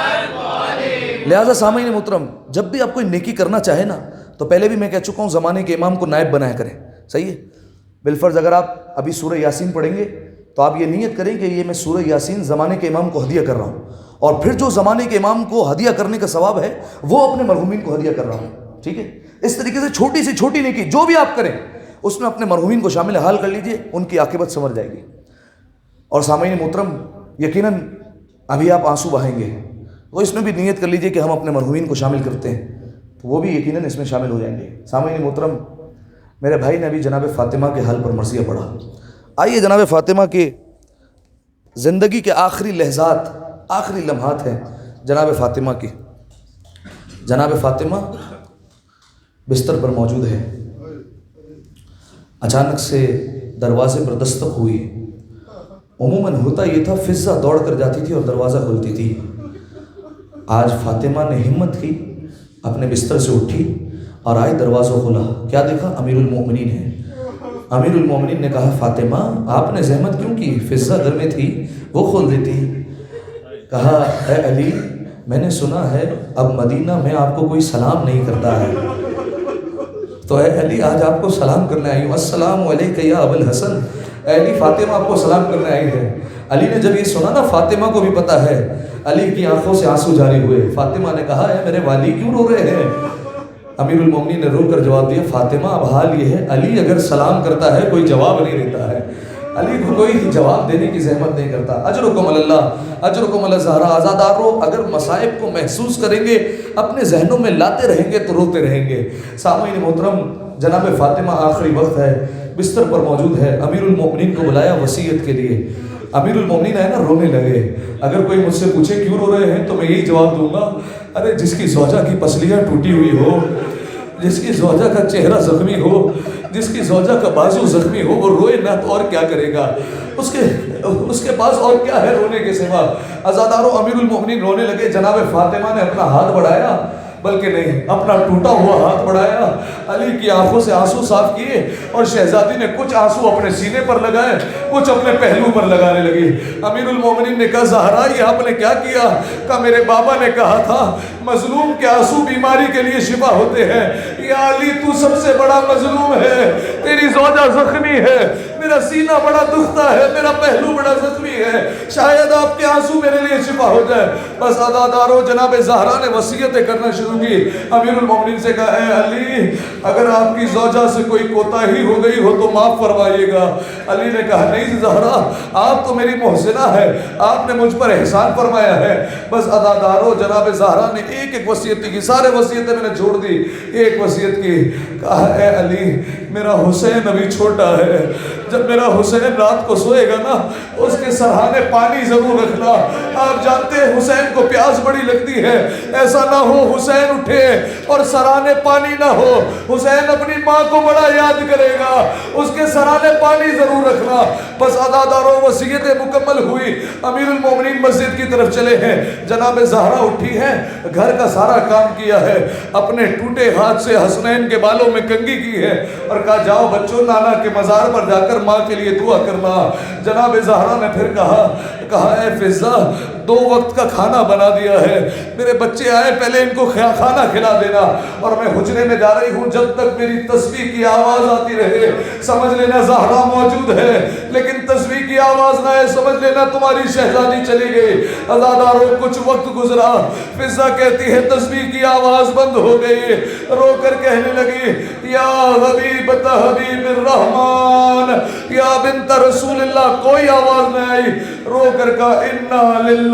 لہٰذا سامعین محترم، جب بھی آپ کوئی نیکی کرنا چاہے نا تو پہلے بھی میں کہہ چکا ہوں زمانے کے امام کو نائب بنایا کریں، صحیح ہے؟ بالفرض اگر آپ ابھی سورہ یاسین پڑھیں گے تو آپ یہ نیت کریں کہ یہ میں سورہ یاسین زمانے کے امام کو ہدیہ کر رہا ہوں، اور پھر جو زمانے کے امام کو ہدیہ کرنے کا ثواب ہے وہ اپنے مرحومین کو ہدیہ کر رہا ہوں، ٹھیک ہے؟ اس طریقے سے چھوٹی سی چھوٹی نیکی جو بھی آپ کریں اس میں اپنے مرحومین کو شامل حال کر لیجئے، ان کی عاقبت سنور جائے گی۔ اور سامعین محترم، یقیناً ابھی آپ آنسو بہائیں گے تو اس میں بھی نیت کر لیجئے کہ ہم اپنے مرحومین کو شامل کرتے ہیں، تو وہ بھی یقیناً اس میں شامل ہو جائیں گے۔ سامعین محترم، میرے بھائی نے ابھی جناب فاطمہ کے حال پر مرثیہ پڑھا، آئیے جناب فاطمہ کے زندگی کے آخری لحظات، آخری لمحات ہیں جناب فاطمہ کی۔ جناب فاطمہ بستر پر موجود ہے، اچانک سے دروازے پر دستک ہوئی۔ عموماً ہوتا یہ تھا فضہ دوڑ کر جاتی تھی اور دروازہ کھولتی تھی، آج فاطمہ نے ہمت کی، اپنے بستر سے اٹھی اور آئی، دروازہ کھولا، کیا دیکھا؟ امیر المومنین ہے۔ امیر المومنین نے کہا فاطمہ آپ نے زحمت کیوں کی؟ فضہ گھر میں تھی وہ کھول دیتی۔ کہا اے علی میں نے سنا ہے اب مدینہ میں آپ کو کوئی سلام نہیں کرتا ہے، تو اے علی آج آپ کو سلام کرنے آئی ہوں، السلام علیکہ یا ابو الحسن۔ اے علی فاطمہ آپ کو سلام کرنے آئی ہے۔ علی نے جب یہ سنا نا، فاطمہ کو بھی پتا ہے، علی کی آنکھوں سے آنسو جاری ہوئے۔ فاطمہ نے کہا اے میرے والی کیوں رو رہے ہیں؟ امیر المومنین نے رو کر جواب دیا فاطمہ اب حال یہ ہے، علی اگر سلام کرتا ہے کوئی جواب نہیں دیتا ہے، علی کو کوئی جواب دینے کی زحمت نہیں کرتا۔ اجرکم اللہ، اجرکم اللہ زہرا۔ آزادارو اگر مصائب کو محسوس کریں گے، اپنے ذہنوں میں لاتے رہیں گے تو روتے رہیں گے۔ سامعین محترم، جناب فاطمہ آخری وقت ہے، بستر پر موجود ہے، امیر المومنین کو بلایا وصیت کے لیے۔ امیر المومنین ہے نا، رونے لگے۔ اگر کوئی مجھ سے پوچھے کیوں رو رہے ہیں تو میں یہی جواب دوں گا، ارے جس کی زوجہ کی پسلیاں ٹوٹی ہوئی ہو، جس کی زوجہ کا چہرہ زخمی ہو، جس کی زوجہ کا بازو زخمی ہو، وہ روئے نہ تو اور کیا کرے گا؟ اس کے پاس اور کیا ہے رونے کے سوا؟ عزادارو امیر المومنین رونے لگے۔ جناب فاطمہ نے اپنا ہاتھ بڑھایا، بلکہ نہیں، اپنا ٹوٹا ہوا ہاتھ بڑھایا، علی کی آنکھوں سے آنسو صاف کیے، اور شہزادی نے کچھ آنسو اپنے سینے پر لگائے، کچھ اپنے پہلو پر لگانے لگی۔ امیر المومنین نے کہا زہرا یہ آپ نے کیا کیا؟ کہا میرے بابا نے کہا تھا مظلوم کے آنسو بیماری کے لیے شفا ہوتے ہیں، یا علی تو سب سے بڑا مظلوم ہے، تیری زوجہ زخمی ہے، میرا سینہ بڑا دکھتا ہے، میرا پہلو بڑا زخمی ہے، شاید آپ کے آنسو میرے لیے شفا ہو جائے۔ بس عزادارو جناب زہرا نے وصیتیں کرنا شروع کی۔ امیر المومنین سے کہا اے علی اگر آپ کی زوجہ سے کوئی کوتاہی ہو گئی ہو تو معاف فرمائیے گا۔ علی نے کہا نہیں زہرا، آپ تو میری محسنہ ہے، آپ نے مجھ پر احسان فرمایا ہے۔ بس عزادارو جناب زہرا نے ایک ایک وصیت کی، سارے وصیتیں میں نے چھوڑ دی، ایک وصیت کی، کہا اے علی میرا حسین ابھی چھوٹا ہے، جب میرا حسین رات کو سوئے گا نا اس کے سرہانے پانی ضرور رکھنا، آپ جانتے ہیں حسین کو پیاس بڑی لگتی ہے، ایسا نہ ہو حسین اٹھے اور سرانے پانی نہ ہو، حسین اپنی ماں کو بڑا یاد کرے گا، اس کے سرانے پانی ضرور رکھنا۔ بس عزادارو وصیتیں مکمل ہوئی، امیر المومنین مسجد کی طرف چلے ہیں، جناب زہرا اٹھی ہے، گھر کا سارا کام کیا ہے، اپنے ٹوٹے ہاتھ سے حسنین کے بالوں میں کنگھی کی ہے اور کہا جاؤ بچوں نانا کے مزار پر جا کر ماں کے لیے دعا کرنا۔ جناب زہرا نے پھر کہا اے فضہ 2 وقت کا کھانا بنا دیا ہے، میرے بچے آئے پہلے ان کو کھانا کھلا دینا، اور میں حجرے میں جا رہی ہوں جب تک میری تسبیح کی آواز آتی رہے سمجھ لینا زہرا موجود ہے، لیکن تسبیح کی آواز نہ آئے سمجھ لینا تمہاری شہزادی چلی گئی۔ عزادارو کچھ وقت گزرا، فضہ کہتی ہے تسبیح کی آواز بند ہو گئی، رو کر کہنے لگی یا حبیبت حبیب الرحمن یا بنت رسول اللہ، کوئی آواز نہ آئی، رو کر کہا انا للہ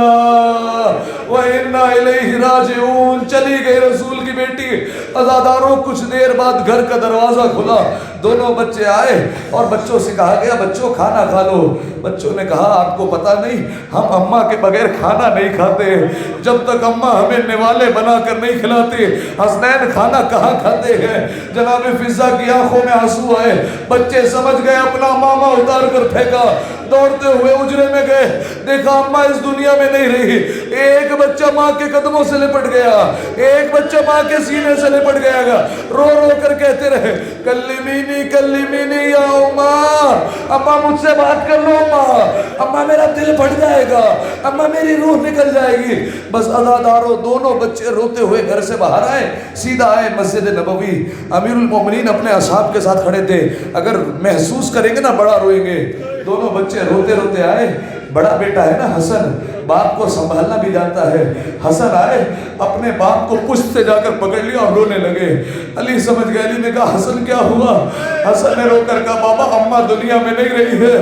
و انا الیہ راجعون، چلی گئی رسول کی بیٹی. عزاداروں کچھ دیر بعد گھر کا دروازہ کھلا, دونوں بچے آئے اور بچوں سے کہا گیا بچوں کھانا کھا لو. بچوں نے کہا آپ کو پتہ نہیں ہم اماں کے بغیر کھانا نہیں کھاتے, جب تک اماں ہمیں نوالے بنا کر نہیں کھلاتے حسنین کھانا کہاں کھاتے ہیں. جناب فضا کی آنکھوں میں آنسو آئے, بچے سمجھ گئے اپنا ماما اتار کر پھینکا, دوڑتے ہوئے اجرے میں گئے, دیکھا اماں اس دنیا میں نہیں رہی. ایک بچہ ماں کے قدموں سے لپٹ گیا, ایک بچہ ماں کے سینے سے لپٹ گیا گا, رو رو کر کہتے رہے کلیمینی کلیمینی یا اماں, اماں مجھ سے بات کر لو اماں, اماں میرا دل پھٹ جائے گا, اماں میری روح نکل جائے گی. بس عزاداروں دونوں بچے روتے ہوئے گھر سے باہر آئے, سیدھا آئے مسجد نبوی. امیر المومنین اپنے اصحاب کے ساتھ کھڑے تھے, اگر محسوس کریں گے نا بڑا روئیں گے. دونوں بچے روتے روتے آئے, بڑا بیٹا ہے نا حسن, باپ کو سنبھالنا بھی جانتا ہے. حسن آئے, اپنے باپ کو پشت سے جا کر پکڑ لیا اور رونے لگے. علی سمجھ گئے, علی نے کہا حسن کیا ہوا؟ حسن نے رو کر کہا بابا اماں دنیا میں نہیں رہی ہے.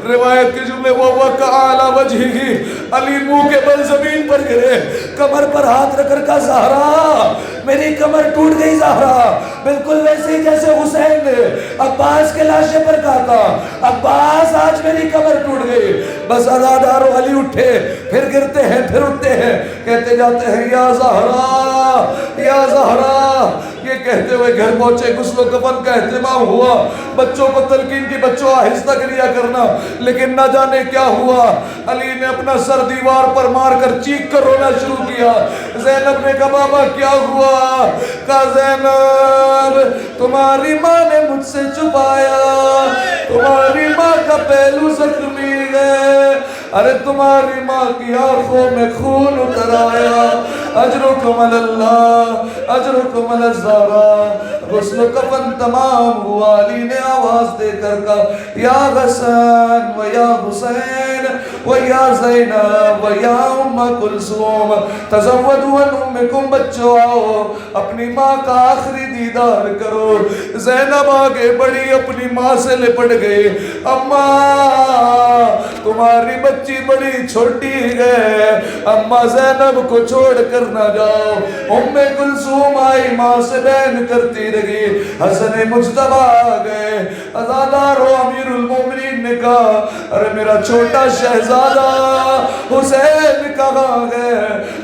روایت کے جملے وہ وقع علی وجہہ, علی منہ کے بل زمین پر گرے, کمر پر ہاتھ رکھ کر کہا زہرا میری کمر ٹوٹ گئی زہرا, بالکل ویسے ہی جیسے حسین نے عباس کے لاشے پر کہا تھا عباس آج میری کمر ٹوٹ گئی. بس عزادارو علی اٹھے, پھر گرتے ہیں پھر اٹھتے ہیں, کہتے جاتے ہیں یا زہرا یا زہرا. یہ کہتے ہوئے گھر پہنچے, غسل و کفن کا اہتمام ہوا, بچوں کو تلقین کی بچوں آہستہ کریا کرنا. لیکن نہ جانے کیا ہوا, علی نے اپنا سر دیوار پر مار کر چیخ کر رونا شروع کیا. زینب نے کہا بابا کیا ہوا؟ کہا زینب تمہاری ماں نے مجھ سے چھپایا, تمہاری ماں کا پہلو زخمی ہے, ارے تمہاری ماں کی آنکھوں میں خون اتر آیا. اجرکم اللہ اجرکم الزہرا. غسل و کفن تمام ہوا, علی نے آواز دے کر کہا یا حسن و یا حسین و یا زینب و یا ام کلثوم تزودوا عن امکم. بچوں آؤ اپنی ماں کا آخری دیدار کرو. زینب آگے بڑھی, اپنی ماں سے لپٹ گئی. اماں تمہاری بچی بڑی چھوٹی ہے, اماں زینب کو چھوڑ کر نہ جاؤ. ام کلثوم آئی, ماں سے بین کرتی رہی. حسن مجتبیٰ آ گئے. عزادارو امیر المومنین نے کہا ارے میرا چھوٹا شہزادہ حسین کہاں گئے؟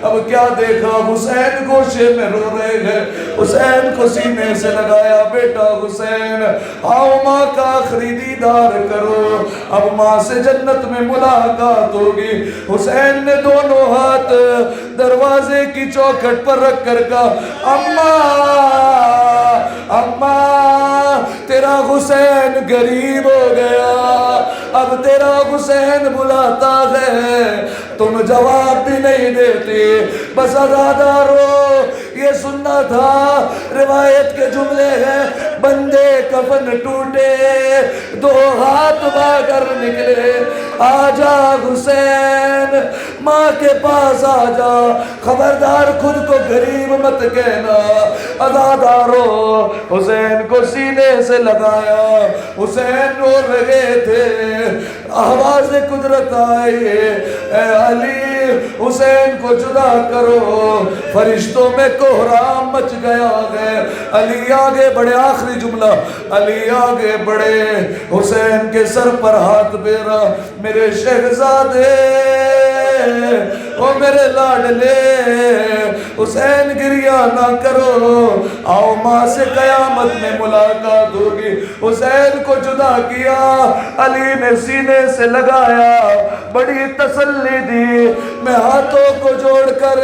اب کیا دیکھا, حسین گوشے میں رو رہے ہیں. حسین کو سینے سے لگایا, بیٹا حسین آؤ ماں کا آخری دیدار کرو, اب ماں سے جنت میں ملاقات ہوگی. حسین نے دونوں ہاتھ دروازے کی چوکھٹ پر رکھ کر کہا اماں اماں تیرا حسین غریب ہو گیا, اب تیرا حسین بلاتا ہے, تم جواب بھی نہیں دیتی. بس عزادارو یہ سننا تھا, روایت کے جملے ہیں بندے کفن ٹوٹے, دو ہاتھ باگر نکلے, آجا حسین ماں کے پاس آجا, خبردار خود کو غریب مت کہنا. عزادارو حسین کو سینے سے لگایا, حسین رو رہے تھے. آواز قدرت آئی اے علی حسین کو جدا کرو, فرشتوں میں کوہرام مچ گیا ہے. علی آگے بڑھے, آخری جملہ, علی آگے بڑھے, حسین کے سر پر ہاتھ پھیرا, میرے شہزادے او میرے لاڈلے حسین گریہ نہ کرو, آؤ ماں سے قیامت میں ملاقات ہوگی. حسین کو جدا کیا, علی نے سینے سے لگایا, بڑی تسلی دی. میں ہاتھوں کو جوڑ کر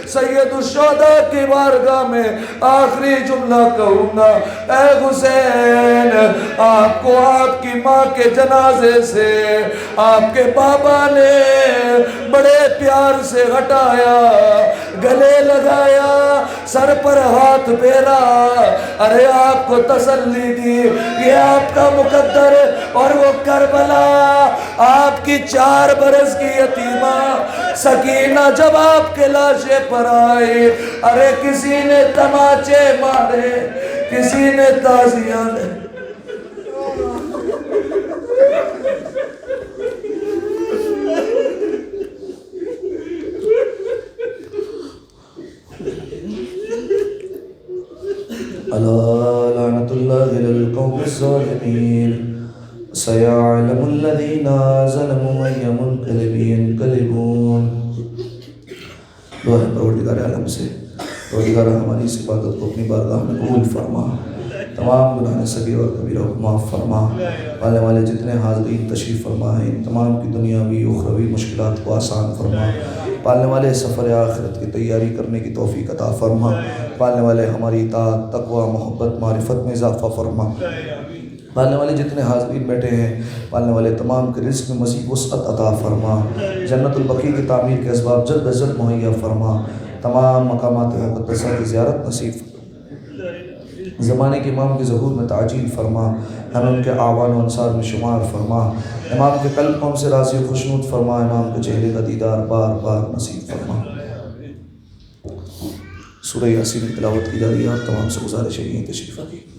سید الشہداء کی بارگاہ میں آخری جملہ کہوں گا, اے حسین آپ کو آپ کی ماں کے جنازے سے آپ کے بابا نے بڑے پیار سے ہٹایا, گلے لگایا, سر پر ہاتھ پھیرا, ارے آپ کو تسلی دی, یہ آپ کا مقدر. اور وہ کربلا آپ کی 4 برس کی یتیمہ سکینہ جب آپ کے لاشے پر آئی, ارے کسی نے تماچے مارے, کسی نے تازیاں دے. إلى القوم الظالمين سيعلم الذين ظلموا أي منقلب ينقلبون. دعا ہے پروردگار عالم سے، پروردگار ہماری اس عبادت کو اپنی بارگاہ میں قبول فرما، تمام گناہ صغیر اور کبیرہ کو معاف فرما، پالنے والے جتنے حاضرین تشریف فرما ہیں ان تمام کی دنیاوی اخروی مشکلات کو آسان فرما، پالنے والے سفر آخرت کی تیاری کرنے کی توفیق عطا فرما، پالنے والے ہماری اطاعت، تقوی، محبت، معرفت میں اضافہ فرما، پالنے والے جتنے حاضرین بیٹھے ہیں پالنے والے تمام کے رزق میں مزید وسعت عطا فرما، جنت البقیع کی تعمیر کے اسباب جلد از جلد مہیا فرما، تمام مقامات مقدسہ کی زیارت نصیب فرما، زمانے کے امام کے ظہور میں تعجیل فرما، ہمیں ان کے اعوان و انصار میں شمار فرما، امام کے قلب کو ہم سے راضی و خوشنود فرما، امام کے چہرے کا دیدار بار بار نصیب فرما۔ سورہ یاسین کی تلاوت کی جا رہی ہے، آپ تمام سے گزارش ہے یہیں تشریف رکھیں۔